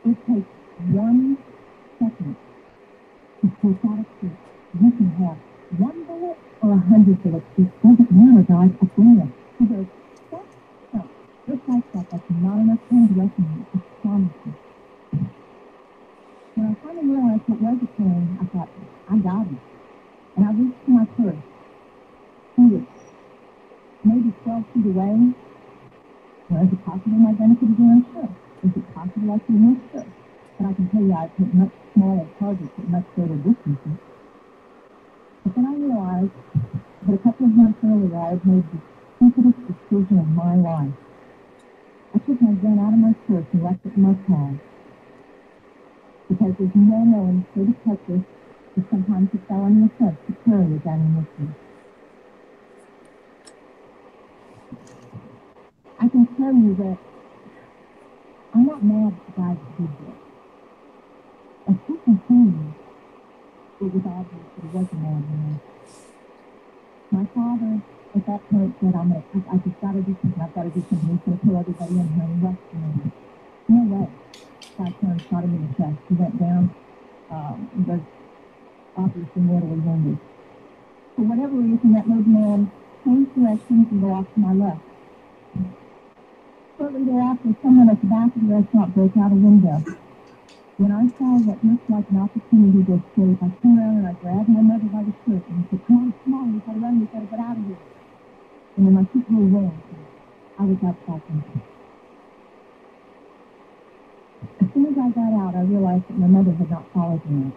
It takes 1 second to push out a clip. You can have 1 bullet or 100 bullets. It doesn't matter, guys. I've been there. He goes, stop. Just like that. That's not enough time to reckon. I promise you. When I finally realized what was occurring, I thought, I got him. And I reached for my purse. He was maybe 12 feet away. Well, is it possible my gun could have been sure? Is it possible I could have missed her? But I can tell you I put much smaller targets at much greater distances. But then I realized that a couple of months earlier I had made the stupidest decision of my life. I took my gun out of my purse and left it in my car. Because there's no knowing the state of Texas that sometimes a felony offense to carry with ammunition. I can tell you that I'm not mad at the guys who did this. As he continued, it was obvious that he was a madman. My father, at that point, said, I just got to do something. I've got to do something. He's going to kill everybody in here and arrest me. No way. Guy turned, shot him in the chest. He went down, was obviously mortally wounded. For whatever reason, that moved man changed directions and go off to my left. Shortly thereafter, someone at the back of the restaurant broke out a window. When I saw what looked like an opportunity to escape, I turned around and I grabbed my mother by the shirt and I said, come on, we gotta run, we gotta get out of here. And then I took her away. I was outside. As soon as I got out, I realized that my mother had not followed me.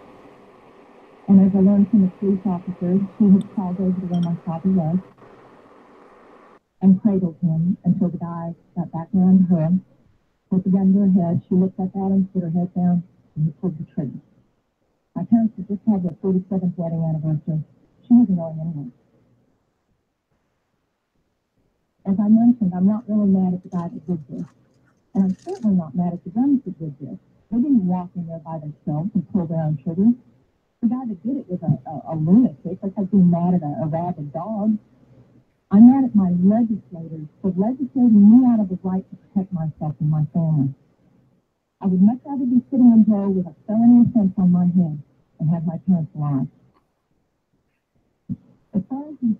And as I learned from the police officer, she had crawled over to where my father was and cradled him until the guy got back around to her, put the gun to her head. She looked up at him, put her head down, and he pulled the trigger. My parents had just had their 47th wedding anniversary. She wasn't going anywhere. As I mentioned, I'm not really mad at the guy that did this. And I'm certainly not mad at the guns that did this. They didn't walk in there by themselves and pull their own triggers. The guy that did it was a lunatic. That's like being mad at a rabid dog. I'm mad at my legislators for legislating me out of the right to protect myself and my family. I would much rather be sitting in jail with a felony offense on my head and have my parents alive. As far as these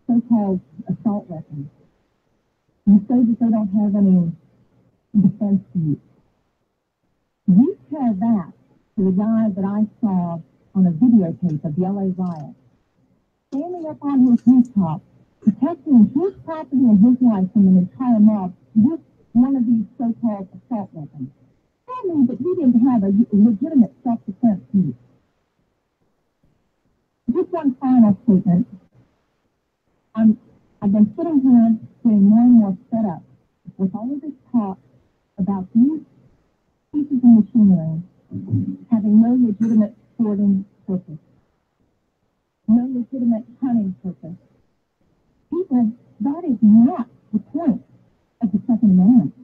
so-called assault weapons, you say that they don't have any defense to you. You tell that to the guy that I saw on a videotape of the LA riot, standing up on his rooftop, protecting his property and his life from an entire mob with one of these so-called assault weapons. Tell me that he didn't have a legitimate self-defense use. Just one final statement. I've been sitting here getting more and more fed up with all of this talk about these pieces of machinery having no legitimate sporting purpose, no legitimate hunting purpose. People, that is not the point of the Second Amendment.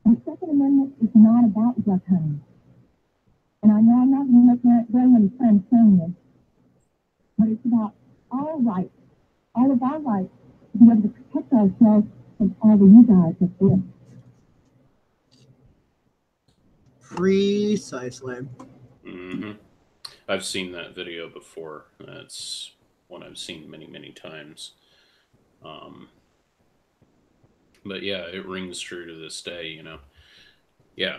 The Second Amendment is not about duck hunting. And I know I'm not going to make very many friends saying this, but it's about our rights, all of our rights to be able to protect ourselves from all of you guys that did. Precisely. Mm-hmm. I've seen that video before. That's one I've seen many, many times. But yeah, it rings true to this day, you know. Yeah,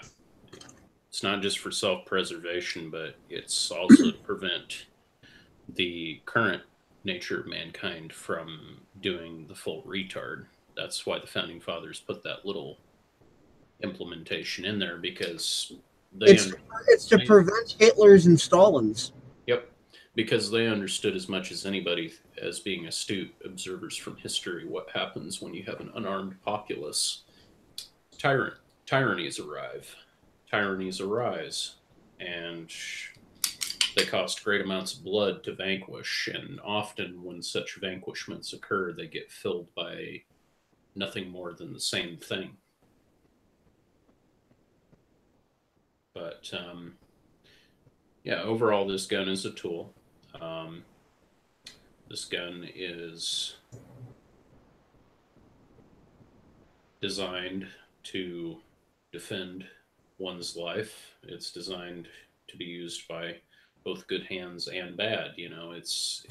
it's not just for self-preservation, but it's also to prevent the current nature of mankind from doing the full retard. That's why the founding fathers put that little implementation in there, because it's to prevent Hitlers and Stalins. Yep, because they understood as much as anybody, as being astute observers from history, what happens when you have an unarmed populace. Tyrannies arise, and they cost great amounts of blood to vanquish, and often when such vanquishments occur, they get filled by nothing more than the same thing. But yeah, overall, this gun is a tool. This gun is designed to defend one's life. It's designed to be used by both good hands and bad. You know, it's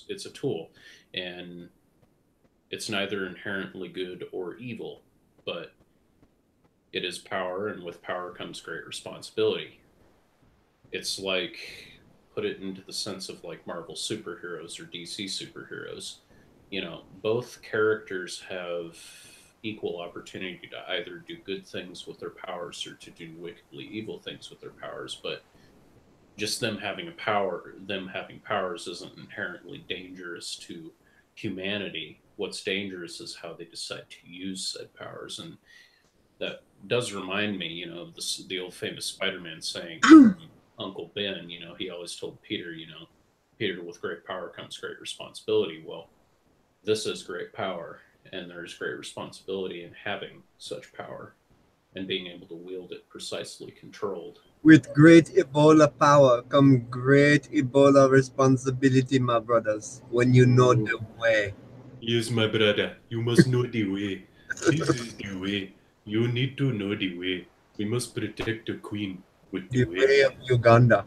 a tool, and it's neither inherently good or evil, but it is power, and with power comes great responsibility. It's like, put it into the sense of like Marvel superheroes or DC superheroes. You know, both characters have equal opportunity to either do good things with their powers or to do wickedly evil things with their powers, but just them having powers isn't inherently dangerous to humanity. What's dangerous is how they decide to use said powers. And that does remind me, you know, of the old famous Spider-Man saying from Uncle Ben. You know, he always told Peter, you know, Peter, with great power comes great responsibility. Well, this is great power, and there's great responsibility in having such power and being able to wield it precisely controlled. With great Ebola power come great Ebola responsibility, my brothers, when you know the way. Yes, my brother, you must know the way. This is the way. You need to know the way. We must protect the queen with the The way. way of Uganda.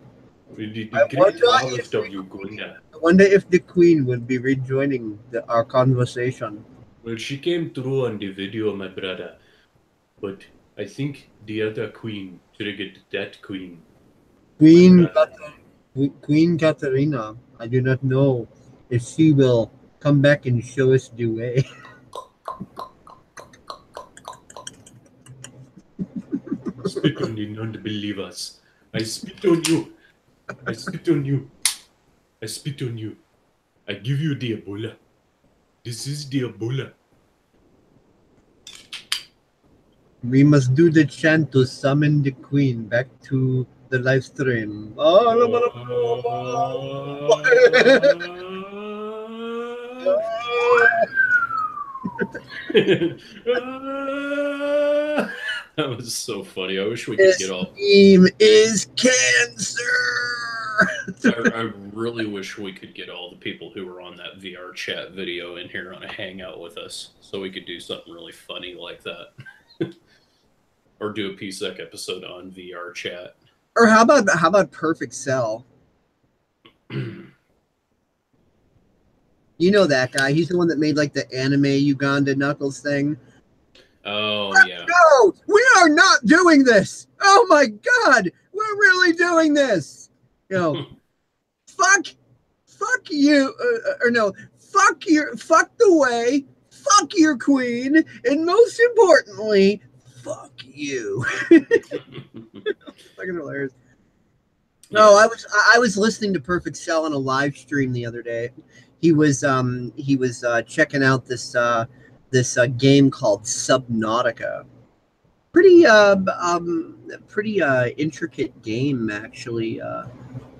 The I great wonder harvest if of Uganda. I wonder if the Queen would be rejoining our conversation. Well, she came through on the video, my brother. But I think the other queen triggered that queen, my Queen brother. Queen Katerina. I do not know if she will come back and show us the way. Spit on the non-believers. I spit on you. I spit on you. I spit on you. I give you the Ebola. This is the Ebola. We must do the chant to summon the Queen back to the live stream. That was so funny. I wish we could His get all. name is Cancer. I really wish we could get all the people who were on that VR chat video in here on a hangout with us, so we could do something really funny like that, or do a PSEC episode on VR chat. Or how about Perfect Cell? You know that guy. He's the one that made like the anime Uganda Knuckles thing. Oh yeah. No, we are not doing this. Oh my God, we're really doing this. You know, fuck you, or no, fuck the way, fuck your queen, and most importantly, fuck you. Fucking hilarious. No, I was listening to Perfect Cell on a live stream the other day. He was checking out this game called Subnautica. Pretty intricate game, actually.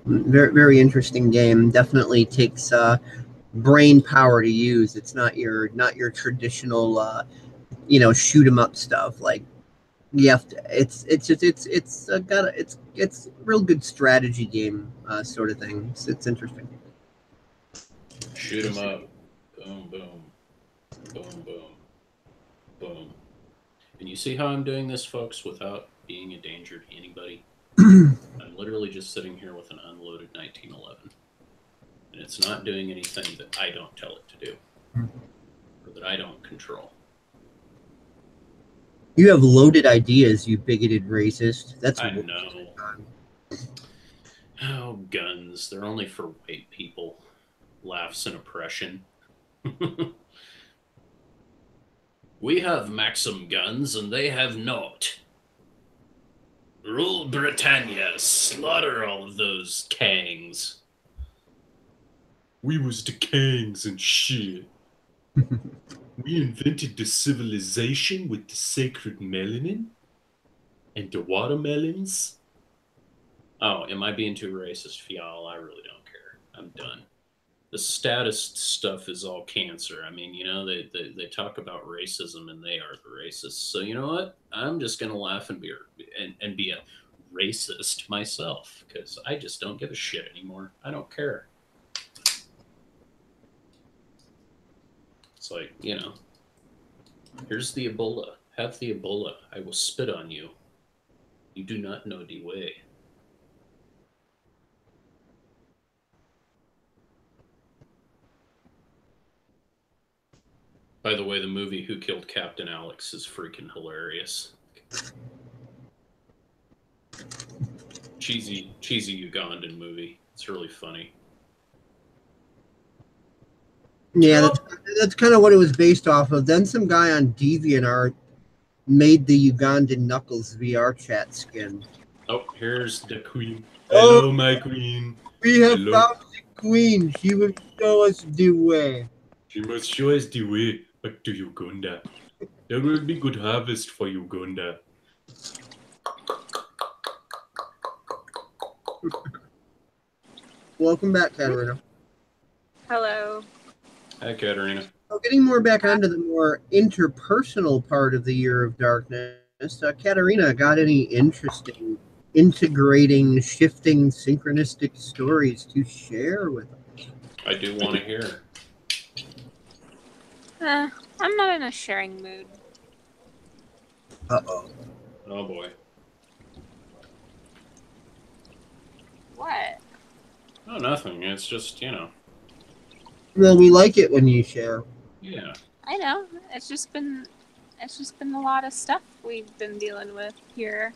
Very, very interesting game. Definitely takes brain power to use. It's not your traditional shoot 'em up stuff. Like you have to. It's real good strategy game sort of thing. It's interesting. Shoot 'em up. Boom, boom, boom, boom, boom. And you see how I'm doing this, folks, without being a danger to anybody? I'm literally just sitting here with an unloaded 1911. And it's not doing anything that I don't tell it to do. Or that I don't control. You have loaded ideas, you bigoted racist. That's I know. Oh, guns. They're only for white people. Laughs and oppression. We have Maxim guns and they have not. Rule Britannia, slaughter all of those Kangs. We was the Kangs and shit. We invented the civilization with the sacred melanin and the watermelons. Oh, am I being too racist for y'all? I really don't care. I'm done. The status stuff is all cancer. I mean, you know, they talk about racism and they are the racists. So you know what? I'm just gonna laugh and be a racist myself because I just don't give a shit anymore. I don't care. It's like, you know, here's the Ebola. Have the Ebola. I will spit on you. You do not know the way. By the way, the movie Who Killed Captain Alex is freaking hilarious. Cheesy Ugandan movie. It's really funny. Yeah, that's kind of what it was based off of. Then some guy on DeviantArt made the Ugandan Knuckles VR chat skin. Oh, here's the queen. Hello, my queen. We have found the queen. She will show us the way. She must show us the way back to Uganda. There will be good harvest for Uganda. Welcome back, Katerina. Hello. Hi, Katerina. So getting more back onto the more interpersonal part of the Year of Darkness, Katerina, got any interesting, integrating, shifting, synchronistic stories to share with us? I do want to hear. I'm not in a sharing mood. Uh-oh. Oh boy. What? Oh, nothing. It's just, you know. Well, we like it when you share. Yeah. I know. It's just been a lot of stuff we've been dealing with here.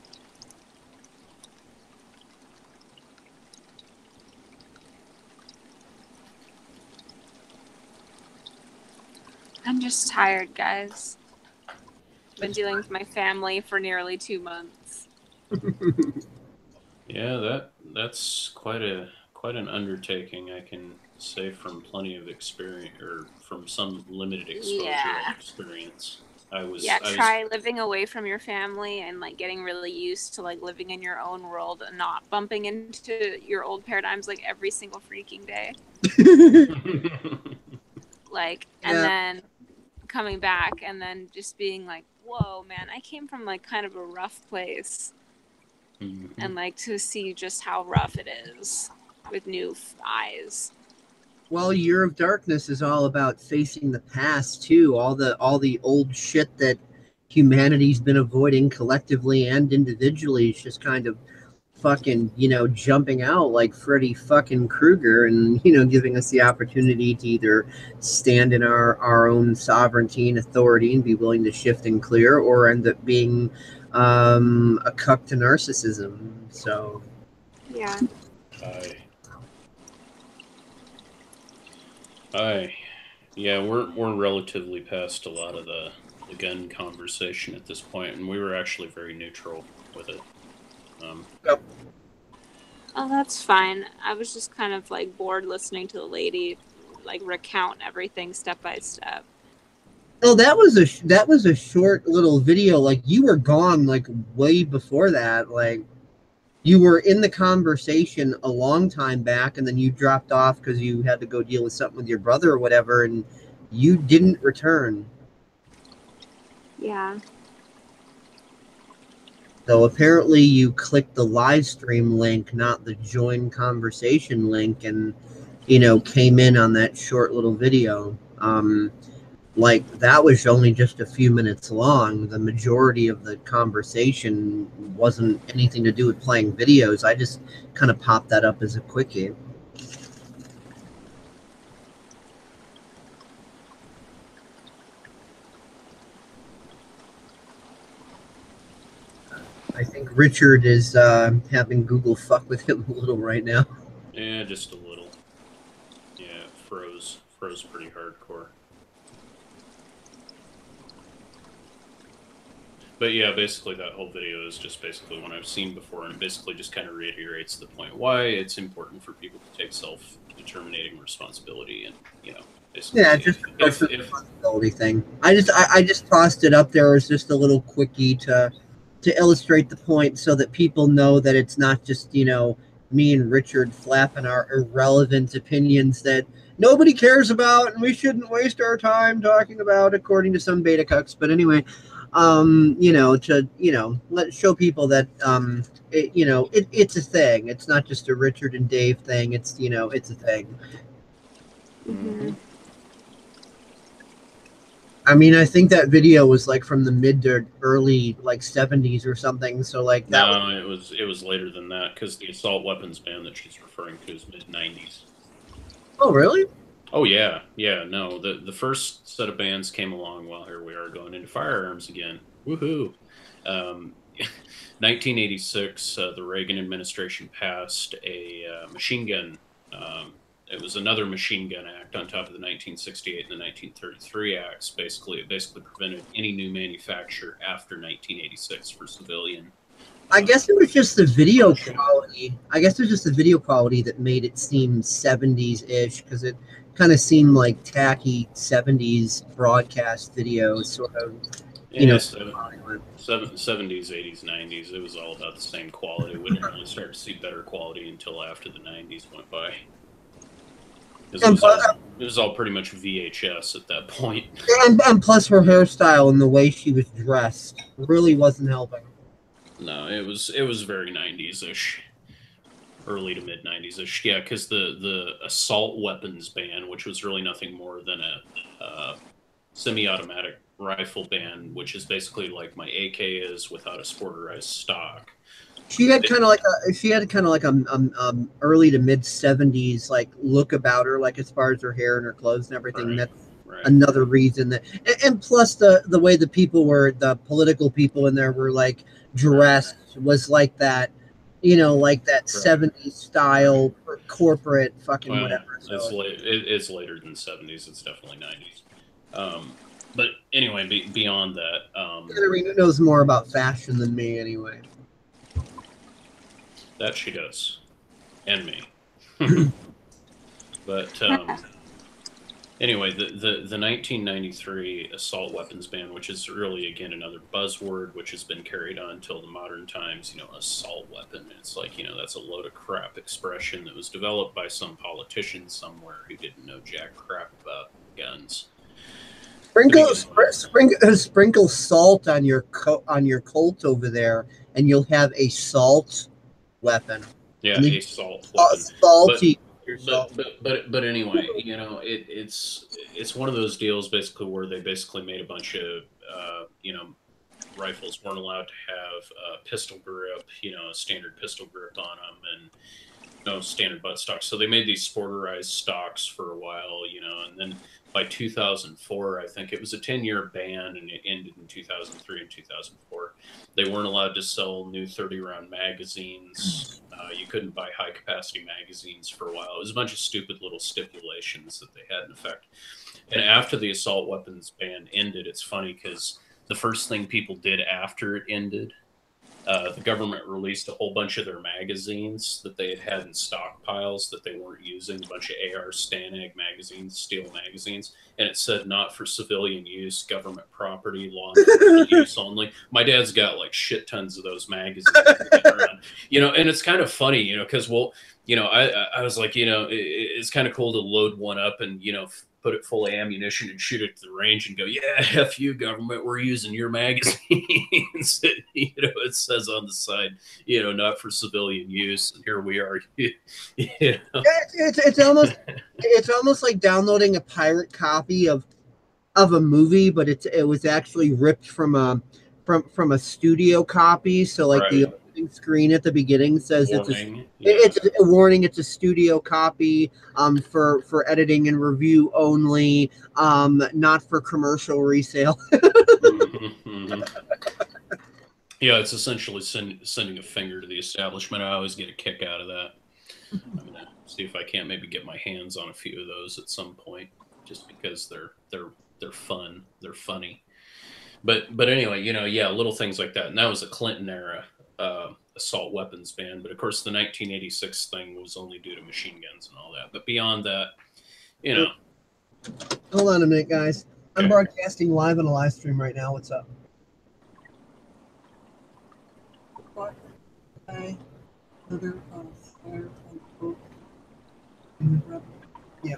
I'm just tired, guys. Been dealing with my family for nearly 2 months. Yeah, that's quite an undertaking, I can say, from plenty of experience, or from some limited exposure Yeah. and experience. I was Try living away from your family and like getting really used to like living in your own world and not bumping into your old paradigms like every single freaking day. Like, and then coming back and then just being like, whoa, man, I came from like kind of a rough place. And like to see just how rough it is with new eyes. Well, Year of Darkness is all about facing the past too. All the old shit that humanity's been avoiding collectively and individually is just kind of fucking, jumping out like Freddy fucking Krueger and, giving us the opportunity to either stand in our own sovereignty and authority and be willing to shift and clear, or end up being a cuck to narcissism. So yeah. Yeah, we're relatively past a lot of the gun conversation at this point, and we were actually very neutral with it. Yep. Oh, that's fine. I was just kind of like bored listening to the lady like recount everything step by step. Oh, that was a short little video. Like, you were gone like way before that. Like, you were in the conversation a long time back, and then you dropped off because you had to go deal with something with your brother or whatever, and you didn't return. Yeah. So apparently you clicked the live stream link, not the join conversation link, and came in on that short little video. Like, that was only just a few minutes long. The majority of the conversation wasn't anything to do with playing videos. I just kind of popped that up as a quickie. I think Richard is having Google fuck with him a little right now. Yeah, just a little. Yeah, it froze pretty hardcore. But yeah, basically that whole video is just basically one I've seen before, and it basically just kind of reiterates the point why it's important for people to take self-determinating responsibility, and basically, Yeah, just a personal responsibility thing. I just tossed it up there as just a little quickie to illustrate the point, so that people know that it's not just me and Richard flapping our irrelevant opinions that nobody cares about, and we shouldn't waste our time talking about, according to some beta cucks. But anyway, to let show people that it's a thing. It's not just a Richard and Dave thing. It's it's a thing. Mm-hmm. I mean, I think that video was like from the mid to early like 70s or something. So like that. No, it was later than that, because the assault weapons ban that she's referring to is mid-90s. Oh, really? Oh yeah, yeah. No, the first set of bans came along while here we are going into firearms again. Woohoo! 1986, the Reagan administration passed a machine gun. It was another Machine Gun Act on top of the 1968 and the 1933 acts. It basically prevented any new manufacture after 1986 for civilian. I guess it was just the video quality. I guess it was just the video quality that made it seem 70s-ish, because it kind of seemed like tacky 70s broadcast video, sort of. Yeah, 70s, 80s, 90s. It was all about the same quality. We didn't really start to see better quality until after the 90s went by. It was all pretty much VHS at that point. And plus her hairstyle and the way she was dressed really wasn't helping. No, it was very 90s-ish. Early to mid 90s-ish. Yeah, because the assault weapons ban, which was really nothing more than semi-automatic rifle band, which is basically like my AK is without a sporterized stock. She had kind of like a early to mid 70s like look about her, like as far as her hair and her clothes and everything. Right, That's right. another reason that, and plus the way the people were, the political people in there were like dressed was like that, you know, like that 70s style corporate fucking whatever. So it's later than 70s. It's definitely 90s. But anyway, beyond that, Katerina knows more about fashion than me anyway. That she does, and me. But anyway, the 1993 assault weapons ban, which is really again another buzzword, which has been carried on until the modern times. You know, assault weapon. It's like, you know, that's a load of crap expression that was developed by some politician somewhere who didn't know jack crap about guns. Sprinkle salt on your Colt over there, and you'll have a salt weapon. Yeah, a salt weapon. Salty. But anyway, you know, it's one of those deals basically where they basically made a bunch of you know, rifles weren't allowed to have a pistol grip, you know, a standard pistol grip on them, and no standard butt stocks. So they made these sporterized stocks for a while, you know, and then by 2004, I think it was a 10-year ban, and it ended in 2003 and 2004. They weren't allowed to sell new 30-round magazines. You couldn't buy high-capacity magazines for a while. It was a bunch of stupid little stipulations that they had in effect. And after the assault weapons ban ended, it's funny because the first thing people did after it ended, the government released a whole bunch of their magazines that they had in stockpiles that they weren't using, a bunch of AR Stanag magazines, steel magazines, and it said not for civilian use, government property, law enforcement use only. My dad's got like shit tons of those magazines around, you know, and it's kind of funny, you know, because, well, you know, I was like, you know, it's kind of cool to load one up and, you know, put it full of ammunition and shoot it to the range and go, yeah, F you, government, we're using your magazines. You know, it says on the side, you know, not for civilian use, and here we are. You know? It's almost like downloading a pirate copy of a movie, but it was actually ripped from a studio copy. So like the opening screen at the beginning says it's a warning. It's a studio copy for editing and review only, not for commercial resale. Yeah, it's essentially sending a finger to the establishment. I always get a kick out of that. I'm gonna see if I can't maybe get my hands on a few of those at some point, just because they're fun, they're funny. But anyway, you know, yeah, little things like that. And that was a Clinton era assault weapons ban. But of course, the 1986 thing was only due to machine guns and all that. But beyond that, you know. Hold on a minute, guys. I'm broadcasting live on a live stream right now. What's up? Yeah.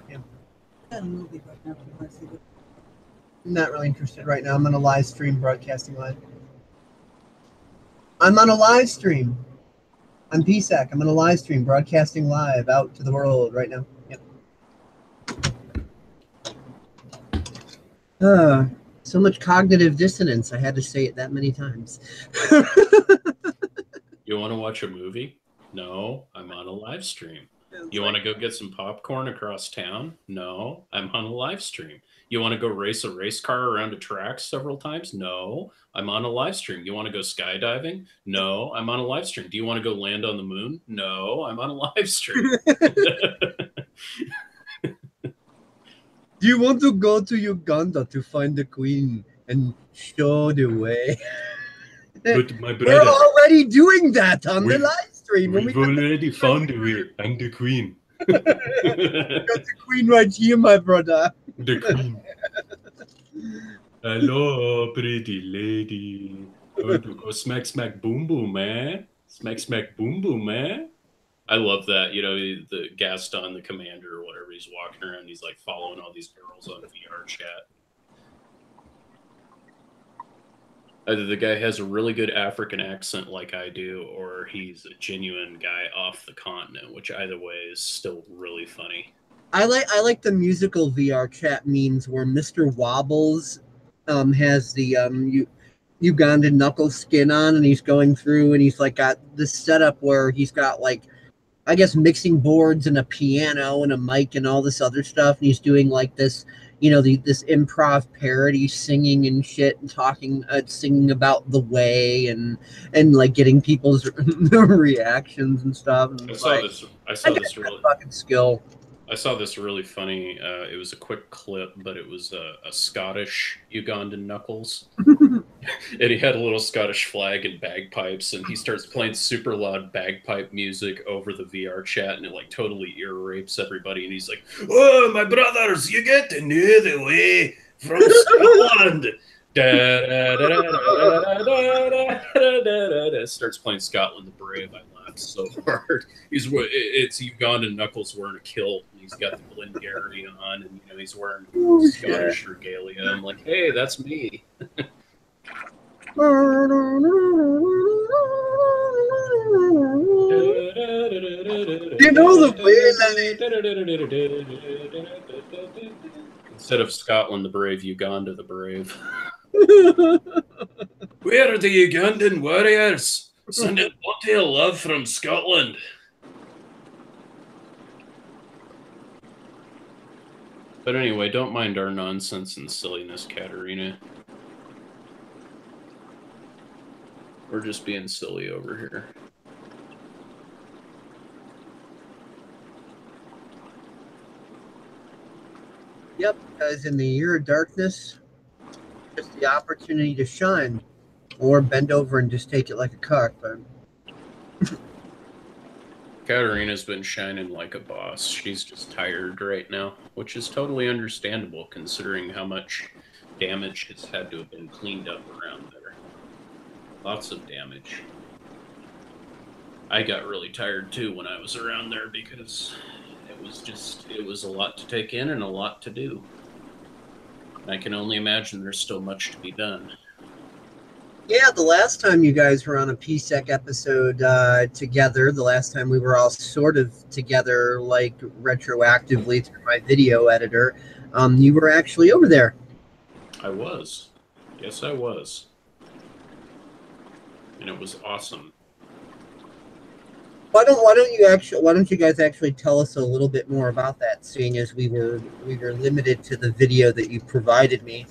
Not really interested right now. I'm on a live stream broadcasting live. I'm on a live stream. I'm PSEC. I'm on a live stream broadcasting live out to the world right now. Yep. So much cognitive dissonance. I had to say it that many times. You want to watch a movie? No, I'm on a live stream. You want to go get some popcorn across town? No, I'm on a live stream. You want to go race a race car around a track several times? No, I'm on a live stream. You want to go skydiving? No, I'm on a live stream. Do you want to go land on the moon? No, I'm on a live stream. Do you want to go to Uganda to find the queen and show the way? But my brother, we're already doing that on the live stream. We've already found the way. I'm the queen. We got the queen right here, my brother. The queen. Hello, pretty lady. I want to go smack, smack, boom, boom, man. Smack, smack, boom, boom, man. I love that. You know, the Gaston, the commander or whatever, he's walking around. He's like following all these girls on VR chat. Either the guy has a really good African accent like I do, or he's a genuine guy off the continent, which either way is still really funny. I like the musical VR chat memes where Mr. Wobbles has the Ugandan knuckle skin on, and he's going through, and he's like got this setup where he's got like, I guess, mixing boards and a piano and a mic and all this other stuff, and he's doing like this, this improv parody singing and shit, and talking, singing about the way, and like getting people's reactions and stuff. And I saw this really fucking skill. I saw this really funny. It was a quick clip, but it was a Scottish Ugandan Knuckles. And he had a little Scottish flag and bagpipes, and he starts playing super loud bagpipe music over the VR chat, and it like totally ear rapes everybody. And he's like, "Oh, my brothers, you get to know the way from Scotland." Starts playing Scotland the Brave. I laughed so hard. It's Ugandan Knuckles wearing a kilt, and he's got the Glengarry on, and he's wearing Scottish regalia. I'm like, hey, that's me. You know the way. Instead of Scotland the Brave, Uganda the Brave. Where are the Ugandan warriors? Sending plenty of love from Scotland. But anyway, don't mind our nonsense and silliness, Katerina. We're just being silly over here. Yep, because in the year of darkness, just the opportunity to shine, or bend over and just take it like a cock. But Katerina's been shining like a boss. She's just tired right now, which is totally understandable considering how much damage has had to have been cleaned up around there. Lots of damage. I got really tired too when I was around there because it was a lot to take in and a lot to do. I can only imagine there's still much to be done. Yeah, the last time you guys were on a PSEC episode together, the last time we were all sort of together, like retroactively through my video editor, you were actually over there. I was. Yes, I was. And it was awesome. Why don't you guys actually tell us a little bit more about that, seeing as we were limited to the video that you provided me.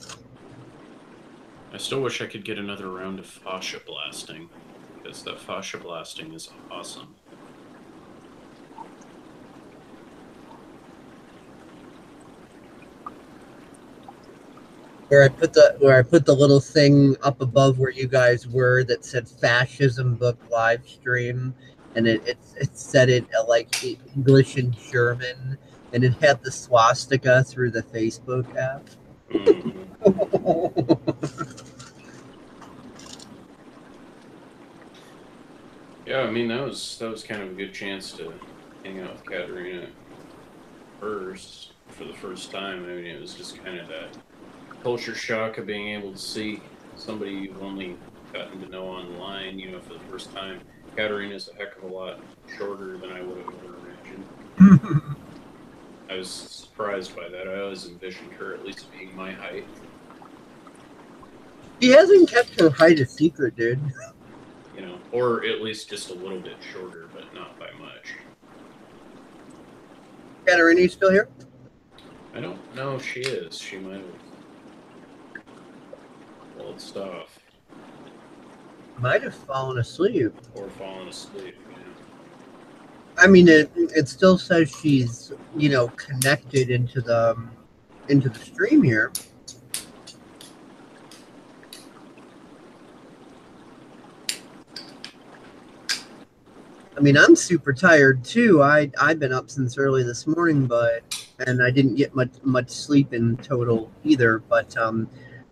I still wish I could get another round of fascia blasting, because that fascia blasting is awesome. Where I put the little thing up above where you guys were that said fascism book live stream, and it said it like English and German, and it had the swastika through the Facebook app. Mm-hmm. Yeah, I mean that was kind of a good chance to hang out with Katerina first for the first time. I mean, it was just kind of that culture shock of being able to see somebody you've only gotten to know online, for the first time. Katerina's a heck of a lot shorter than I would have ever imagined. I was surprised by that. I always envisioned her at least being my height. She hasn't kept her height a secret, dude. Or at least just a little bit shorter, but not by much. Katerina, you still here? I don't know if she is. She might have pulled stuff. Might have fallen asleep. Or fallen asleep, yeah. I mean, it still says she's, connected into the stream here. I mean, I'm super tired too. I've been up since early this morning, and I didn't get much sleep in total either. But I'm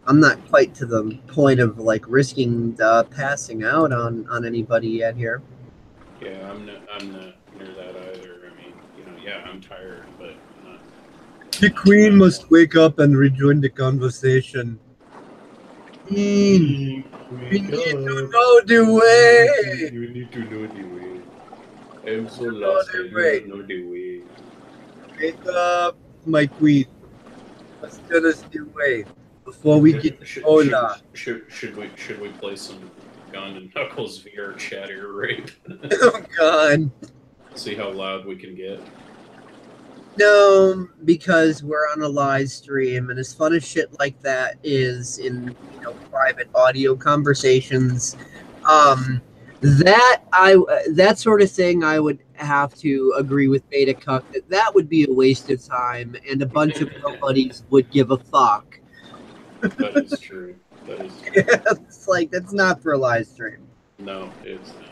not quite to the point of like risking passing out on anybody yet here. Yeah, I'm not near that either. I mean, yeah, I'm tired, but not. The Queen must wake up and rejoin the conversation. Queen, we need to know the way. You need to know the way. I'm so lost. I don't know the way. Wake up, my queen. Let's get us away before we get Ebola. Should we play some Ugandan Knuckles VR chat or rape? Oh God. See how loud we can get. No, because we're on a live stream, and as fun as shit like that is in private audio conversations, that sort of thing, I would have to agree with Beta Cuck that would be a waste of time, and a bunch of nobodies would give a fuck. That is true. That is true. Yeah, it's like that's not for a live stream. No, it's not.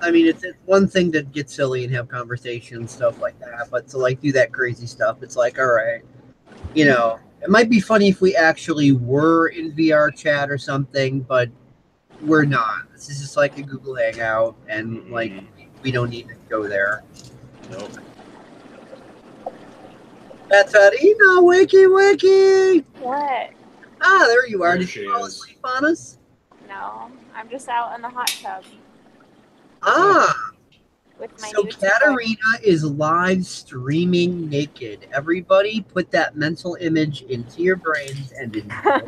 I mean, it's one thing to get silly and have conversations and stuff like that, but to like do that crazy stuff, it's like, all right, it might be funny if we actually were in VR chat or something, but we're not. This is just like a Google Hangout, and like we don't need to go there. Nope. Katerina, wiki. What? Ah, there you are. There Did she you fall is. asleep on us? No, I'm just out in the hot tub Ah, with my so new Katerina is live streaming naked. Everybody put that mental image into your brains and enjoy.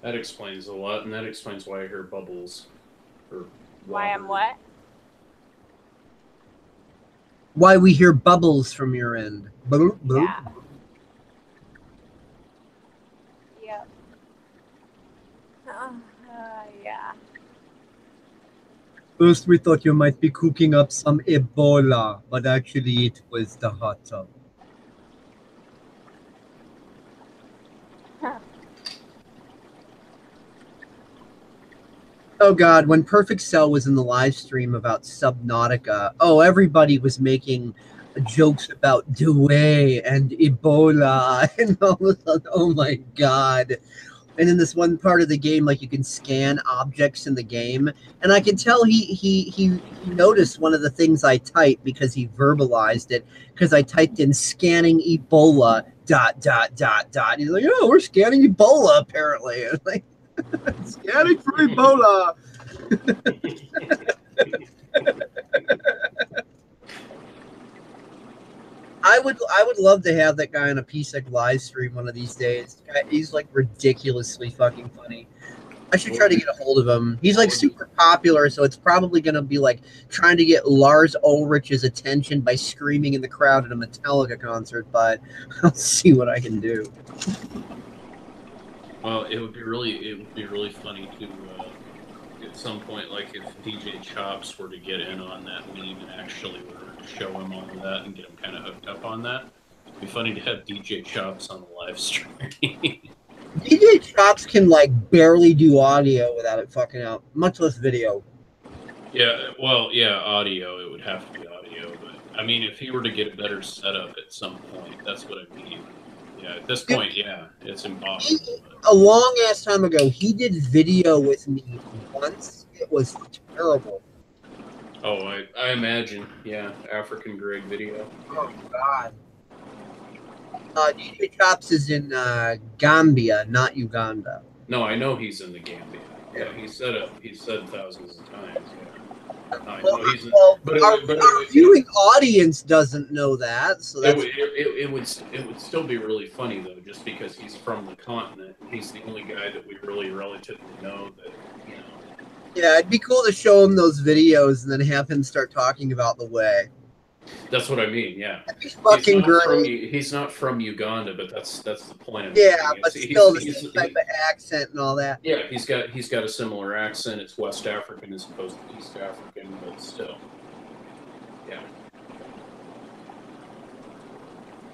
That explains a lot, and that explains why I hear bubbles. Or Why I'm what? Why we hear bubbles from your end. Boop, boop. Yeah. Yep. Yeah. First, we thought you might be cooking up some Ebola, but actually it was the hot tub. Oh God, when Perfect Cell was in the live stream about Subnautica, everybody was making jokes about Dewey and Ebola and all of that. Oh my God. And in this one part of the game, like you can scan objects in the game, and I can tell he noticed one of the things I typed because he verbalized it, because I typed in scanning Ebola ... He's like, oh, we're scanning Ebola apparently. And like, scanning for Ebola. I would love to have that guy on a PSEC live stream one of these days. He's like ridiculously fucking funny. I should try to get a hold of him. He's like super popular, so it's probably gonna be like trying to get Lars Ulrich's attention by screaming in the crowd at a Metallica concert. But I'll see what I can do. Well, it would be really funny to at some point, like if DJ Chops were to get in on that meme and actually were to show him all of that and get him kind of hooked up on that. It'd be funny to have DJ Chops on the live stream. DJ Chops can like barely do audio without it fucking out, much less video. Yeah, well, yeah, audio. It would have to be audio, but I mean, if he were to get a better setup at some point, that's what I mean. Yeah, at this point, yeah, it's impossible. A long ass time ago, he did video with me once. It was terrible. Oh, I imagine. Yeah, African Greg video. Oh God. DJ Chops is in Gambia, not Uganda. No, I know he's in the Gambia. Yeah, he said thousands of times. Yeah. Our viewing audience doesn't know that, so that's it would still be really funny though, just because he's from the continent. He's the only guy that we really relatively know that Yeah, it'd be cool to show him those videos and then have him start talking about the way. That's what I mean. Yeah, he's fucking great. He's not from Uganda, but that's the point of it. Yeah, but still the same type of accent and all that. Yeah, he's got a similar accent. It's West African as opposed to East African, but still, yeah.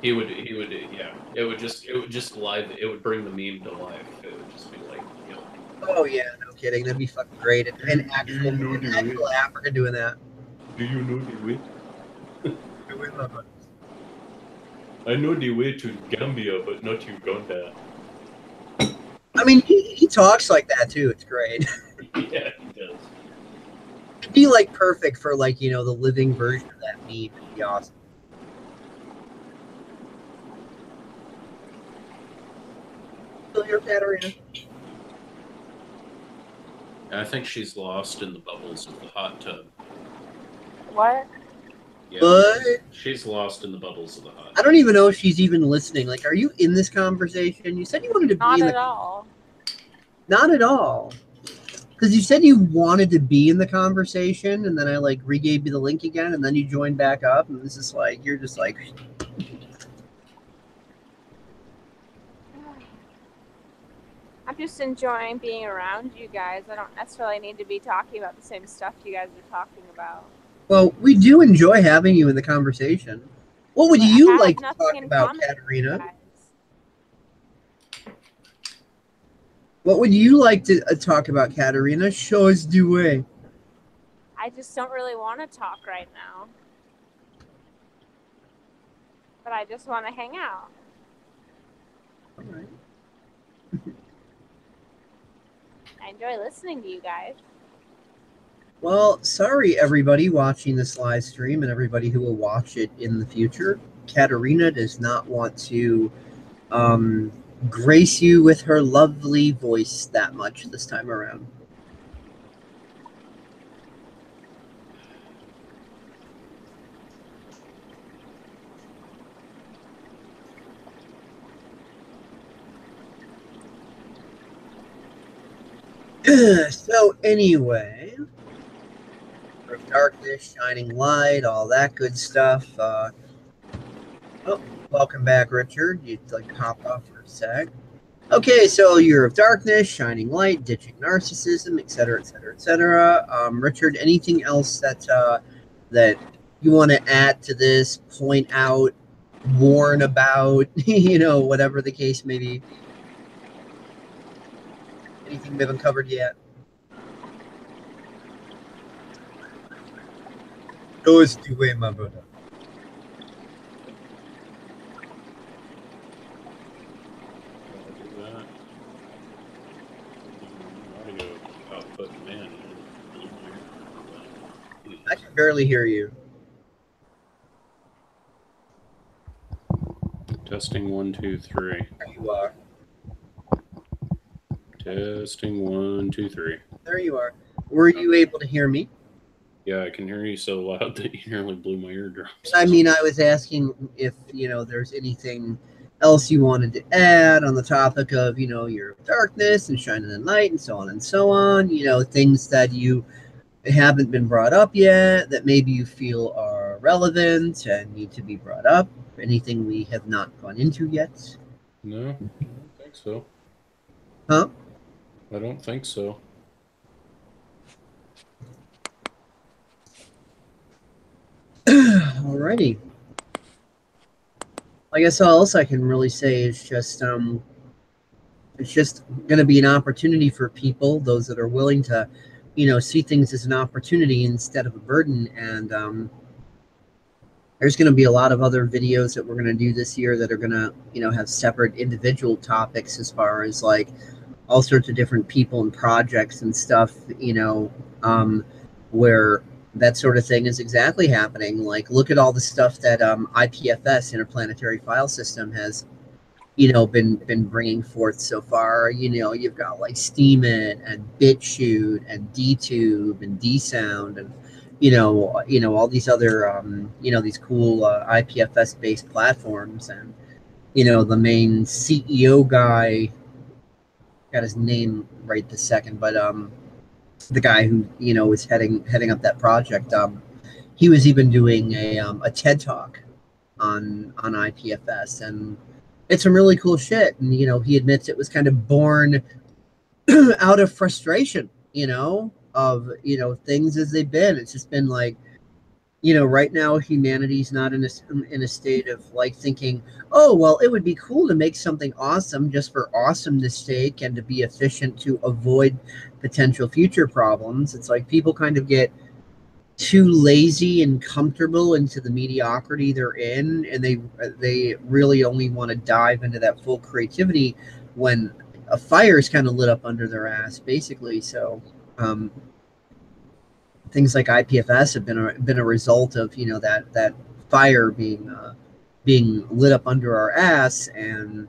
He would yeah. It would bring the meme to life. It would just be like, Oh yeah, no kidding. That'd be fucking great. And actual Africa doing that. Do you know the way? I know the way to Gambia, but not Uganda. I mean, he talks like that too. It's great. Yeah, he does. It'd be like perfect for like the living version of that meme. It'd be awesome. Still here, Katerina? I think she's lost in the bubbles of the hot tub. What? Yeah, but she's lost in the bubbles of the hot. I don't even know if she's even listening. Like, are you in this conversation? You said you wanted to be Not in at all. Not at all. Because you said you wanted to be in the conversation, and then I like re-gave you the link again, and then you joined back up, and this is like you're just like. I'm just enjoying being around you guys. I don't necessarily need to be talking about the same stuff you guys are talking about. Well, we do enjoy having you in the conversation. What would you like to talk about, Katerina? What would you like to talk about, Katerina? Show us the way. I just don't really want to talk right now. But I just want to hang out. All right. I enjoy listening to you guys. Well, sorry, everybody watching this live stream and everybody who will watch it in the future. Katerina does not want to grace you with her lovely voice that much this time around. So anyway, darkness, shining light, all that good stuff. Oh, welcome back, Richard. You'd like to hop off for a sec. Okay, so Year of Darkness, Shining Light, Ditching Narcissism, etc., etc., etc. Richard, anything else that that you want to add to this, point out, warn about, whatever the case may be? Anything we haven't covered yet? Goes to way, my brother. I can barely hear you. Testing 1, 2, 3. There you are. Testing 1, 2, 3. There you are. Were you able to hear me? Yeah, I can hear you so loud that you nearly blew my eardrums. I mean, I was asking if, there's anything else you wanted to add on the topic of, your darkness and shining the light and so on and so on, things that you haven't been brought up yet that maybe you feel are relevant and need to be brought up. Anything we have not gone into yet? No, I don't think so. Huh? I don't think so. Alrighty. I guess all else I can really say is just it's just going to be an opportunity for people, those that are willing to, see things as an opportunity instead of a burden. And there's going to be a lot of other videos that we're going to do this year that are going to, have separate individual topics as far as like all sorts of different people and projects and stuff, where that sort of thing is exactly happening. Like, look at all the stuff that IPFS, Interplanetary File System, has, been bringing forth so far. You've got like Steemit and BitChute and DTube and DSound and all these other these cool IPFS based platforms. And the main CEO guy, got his name right this second, but the guy who was heading up that project, he was even doing a TED talk on IPFS, and it's some really cool shit. And he admits it was kind of born out of frustration, of things as they've been. It's just been like, right now humanity's not in a state of like thinking, oh well, it would be cool to make something awesome just for awesomeness sake and to be efficient to avoid potential future problems. It's like people kind of get too lazy and comfortable into the mediocrity they're in, and they really only want to dive into that full creativity when a fire is kind of lit up under their ass, basically. So things like IPFS have been a result of that fire being lit up under our ass, and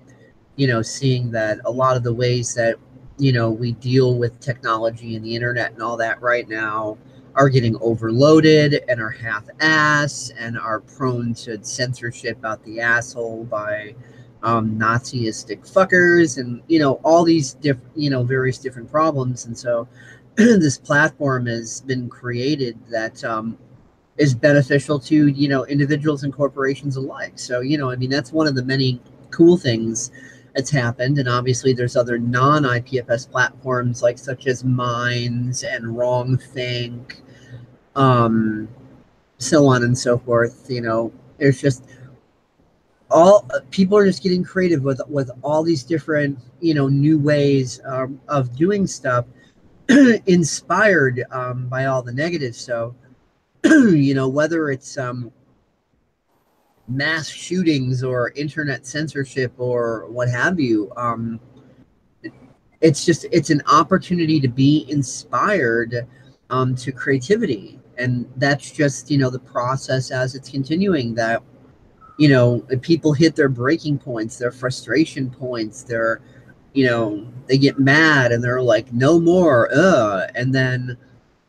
seeing that a lot of the ways that we deal with technology and the internet and all that right now are getting overloaded and are half-ass and are prone to censorship out the asshole by Naziistic fuckers and, all these different, various different problems. And so this platform has been created that is beneficial to, individuals and corporations alike. So, that's one of the many cool things that's happened. And obviously there's other non-IPFS platforms like such as Minds and WrongThink, so on and so forth. There's just all people are just getting creative with all these different, new ways of doing stuff, inspired by all the negatives. So, whether it's mass shootings or internet censorship or what have you, it's an opportunity to be inspired to creativity. And that's just, the process as it's continuing, that, people hit their breaking points, their frustration points, they get mad and they're like, no more, and then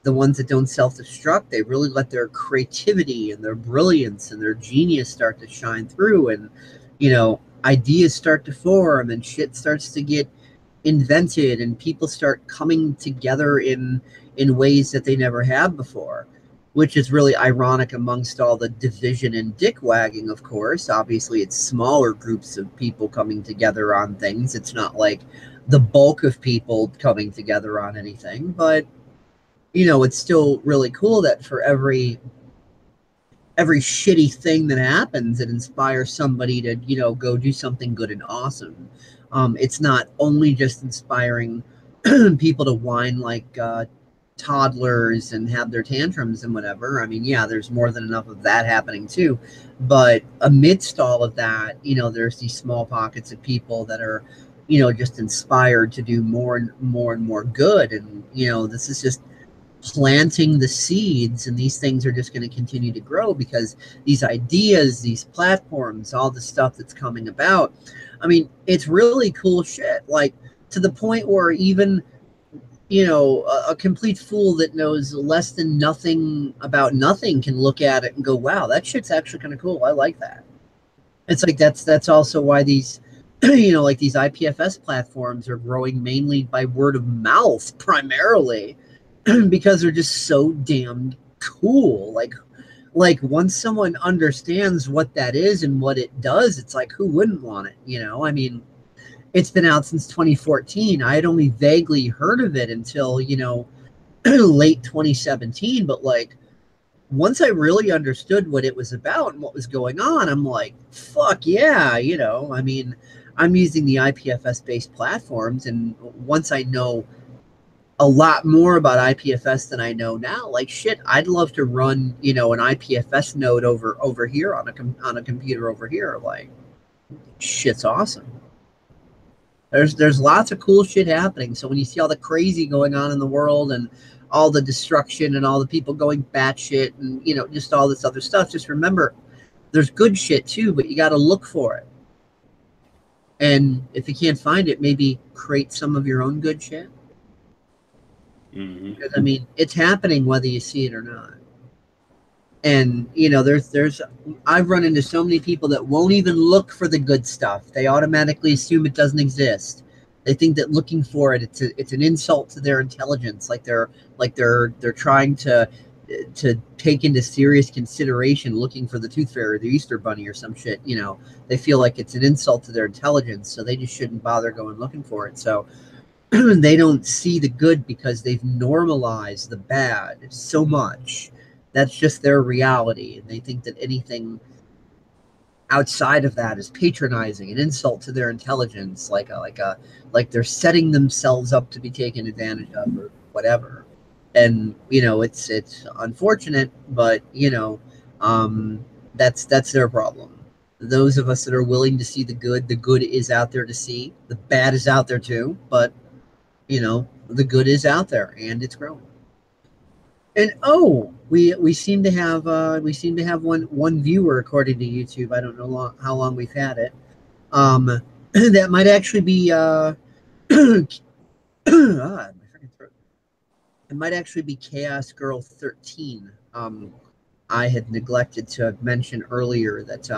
the ones that don't self-destruct, they really let their creativity and their brilliance and their genius start to shine through, and ideas start to form and shit starts to get invented and people start coming together in ways that they never have before, which is really ironic amongst all the division and dick wagging. Of course, obviously it's smaller groups of people coming together on things. It's not like the bulk of people coming together on anything, but it's still really cool that for every shitty thing that happens, it inspires somebody to, go do something good and awesome. It's not only just inspiring people to whine like toddlers and have their tantrums and whatever. I mean, yeah, there's more than enough of that happening too. But amidst all of that, there's these small pockets of people that are, just inspired to do more and more good. And, this is just planting the seeds, and these things are just going to continue to grow because these ideas, these platforms, all the stuff that's coming about, I mean, it's really cool shit, like to the point where even a complete fool that knows less than nothing about nothing can look at it and go, wow, that shit's actually kind of cool, I like that. It's like that's also why these like these IPFS platforms are growing mainly by word of mouth primarily, because they're just so damn cool. Like once someone understands what that is and what it does, it's like, who wouldn't want it? I mean, it's been out since 2014. I had only vaguely heard of it until, late 2017. But like, once I really understood what it was about and what was going on, I'm like, fuck yeah, I mean, I'm using the IPFS-based platforms, and once I know a lot more about IPFS than I know now, like shit, I'd love to run, an IPFS node over here on a computer over here. Like, shit's awesome. There's lots of cool shit happening. So when you see all the crazy going on in the world and all the destruction and all the people going batshit and just all this other stuff, just remember there's good shit too, but you got to look for it. And if you can't find it, maybe create some of your own good shit. Mm-hmm. Because I mean, it's happening whether you see it or not. And there's I've run into so many people that won't even look for the good stuff. They automatically assume it doesn't exist. They think that looking for it, it's an insult to their intelligence. Like they're trying to take into serious consideration looking for the Tooth Fairy or the Easter Bunny or some shit. They feel like it's an insult to their intelligence, so they just shouldn't bother going looking for it. So they don't see the good because they've normalized the bad so much. That's just their reality. And they think that anything outside of that is patronizing, an insult to their intelligence, like they're setting themselves up to be taken advantage of or whatever. And it's unfortunate, but that's their problem. Those of us that are willing to see the good is out there to see. The bad is out there too, but the good is out there and it's growing. And we seem to have one viewer according to YouTube. I don't know how long we've had it. That might actually be my freaking throat. It might actually be Chaos Girl 13. I had neglected to mention earlier that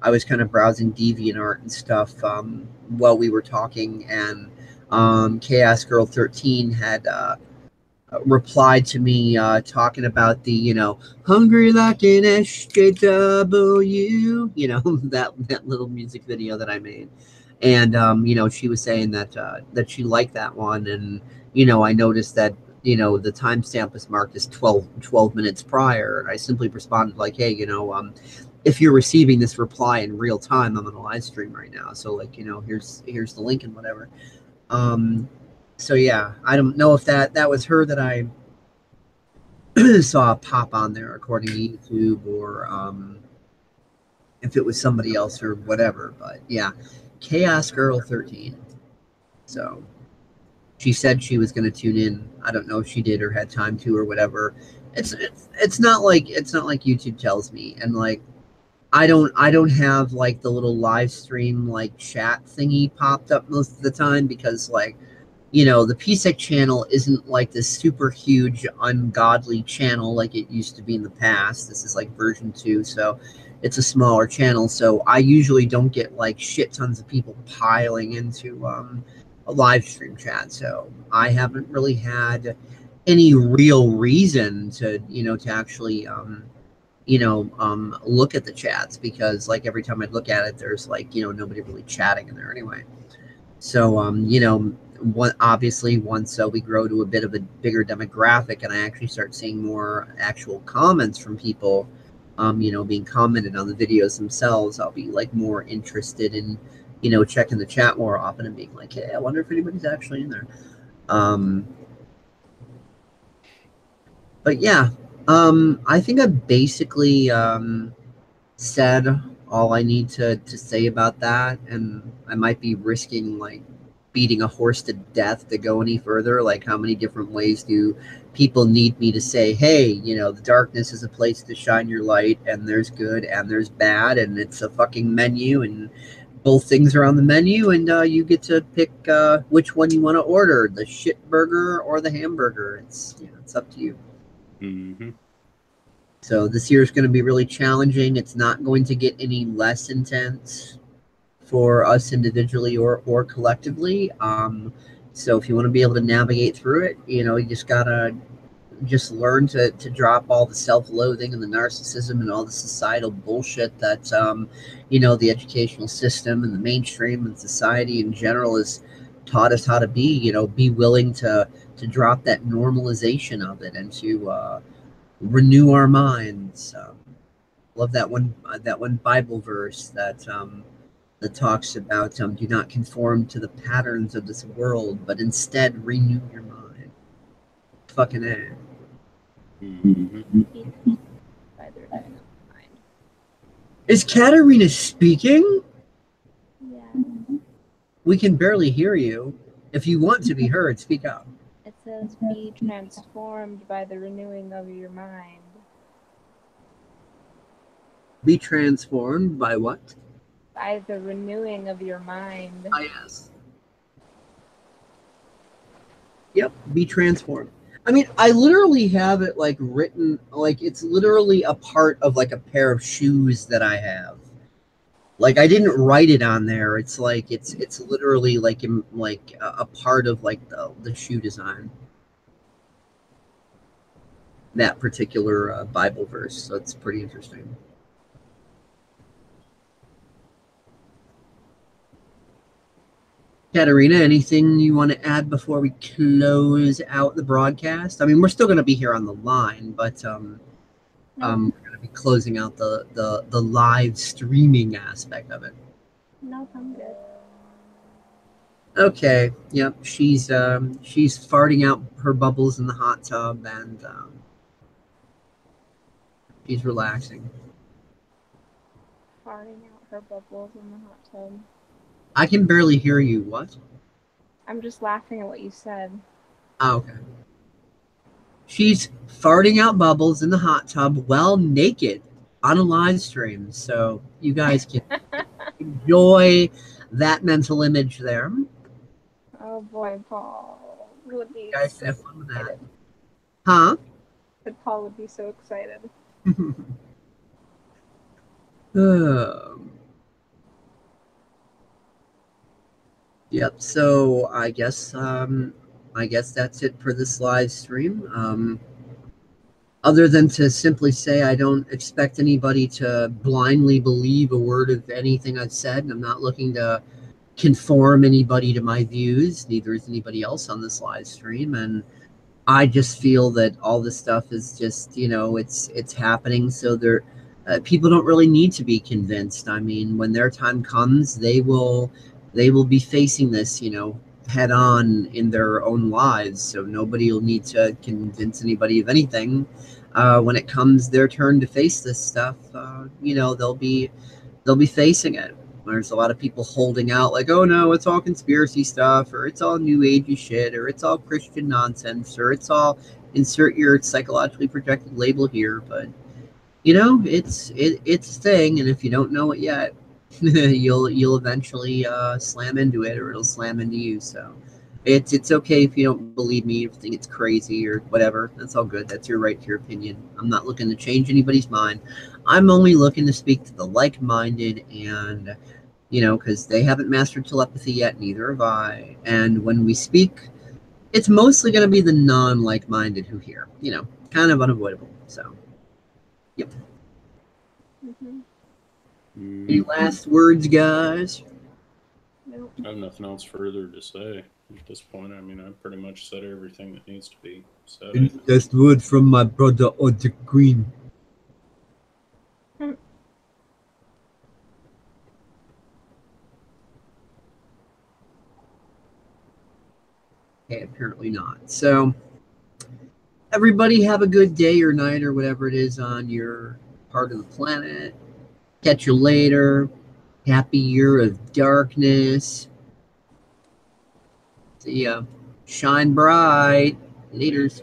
I was kind of browsing DeviantArt and stuff while we were talking, and Chaos Girl 13 had replied to me talking about the, hungry like an SJW, that little music video that I made. And, she was saying that she liked that one. And, I noticed that, the timestamp was marked as 12 minutes prior. And I simply responded like, hey, if you're receiving this reply in real time, I'm on a live stream right now. So like, here's the link and whatever. So yeah, I don't know if that was her that I saw pop on there according to YouTube, or if it was somebody else or whatever. But yeah, Chaos Girl 13. So she said she was going to tune in. I don't know if she did or had time to or whatever. It's not like YouTube tells me, and like I don't have like the little live stream like chat thingy popped up most of the time, because like, the PSEC channel isn't like this super huge, ungodly channel like it used to be in the past. This is like version 2, so it's a smaller channel. So I usually don't get like shit tons of people piling into a live stream chat. So I haven't really had any real reason to, to actually, look at the chats, because like every time I look at it, there's like, nobody really chatting in there anyway. So, obviously once we grow to a bit of a bigger demographic and I actually start seeing more actual comments from people, being commented on the videos themselves, I'll be like more interested in, checking the chat more often and being like, hey, I wonder if anybody's actually in there. But yeah, I think I basically said all I need to say about that, and I might be risking like beating a horse to death to go any further. Like, how many different ways do people need me to say, hey, the darkness is a place to shine your light, and there's good and there's bad, and it's a fucking menu, and both things are on the menu, and you get to pick which one you want to order, the shit burger or the hamburger. It's up to you. Mm-hmm. So this year is going to be really challenging. It's not going to get any less intense for us individually or collectively. So if you want to be able to navigate through it, you just gotta learn to drop all the self-loathing and the narcissism and all the societal bullshit that the educational system and the mainstream and society in general has taught us how to be. Be willing to drop that normalization of it and to renew our minds. Love that one Bible verse that talks about do not conform to the patterns of this world, but instead renew your mind. Fucking A. Mm-hmm. Is Katerina speaking? Yeah. We can barely hear you. If you want to be heard, speak up. It says, be transformed by the renewing of your mind. Be transformed by what? By the renewing of your mind. Ah, yes. Yep, be transformed. I mean, I literally have it like written, like it's literally a part of like a pair of shoes that I have. Like I didn't write it on there. It's like it's literally like a part of like the shoe design. That particular Bible verse, so it's pretty interesting. Katerina, anything you want to add before we close out the broadcast? I mean, we're still going to be here on the line, but we're going to be closing out the live streaming aspect of it. No, I'm good. Okay. Yep. She's farting out her bubbles in the hot tub, and she's relaxing. Farting out her bubbles in the hot tub. I can barely hear you. What? I'm just laughing at what you said. Oh, okay. She's farting out bubbles in the hot tub while naked on a live stream. So you guys can enjoy that mental image there. Oh boy, Paul. You guys have fun with that. Huh? That Paul would be so excited. Yep. So I guess that's it for this live stream. Other than to simply say I don't expect anybody to blindly believe a word of anything I've said, and I'm not looking to conform anybody to my views. Neither is anybody else on this live stream, and I just feel that all this stuff is just, it's happening. So people don't really need to be convinced. I mean, when their time comes, they will be facing this, head on in their own lives. So nobody will need to convince anybody of anything. When it comes their turn to face this stuff, they'll be facing it. There's a lot of people holding out like, oh no, it's all conspiracy stuff, or it's all new agey shit, or it's all Christian nonsense, or it's all insert your psychologically projected label here. But it's a thing, and if you don't know it yet, you'll eventually slam into it, or it'll slam into you. So it's okay if you don't believe me, if you think it's crazy or whatever. That's all good. That's your right to your opinion. I'm not looking to change anybody's mind. I'm only looking to speak to the like-minded, and because they haven't mastered telepathy yet, neither have I. And when we speak, it's mostly going to be the non-like-minded who hear. Kind of unavoidable. So, yep. Any last words, guys? Nope. I have nothing else further to say at this point. I mean, I've pretty much said everything that needs to be said. Last word from my brother, Odd Green. Okay, apparently not. So, everybody have a good day or night or whatever it is on your part of the planet. Catch you later. Happy Year of Darkness. See ya. Shine bright. Laters.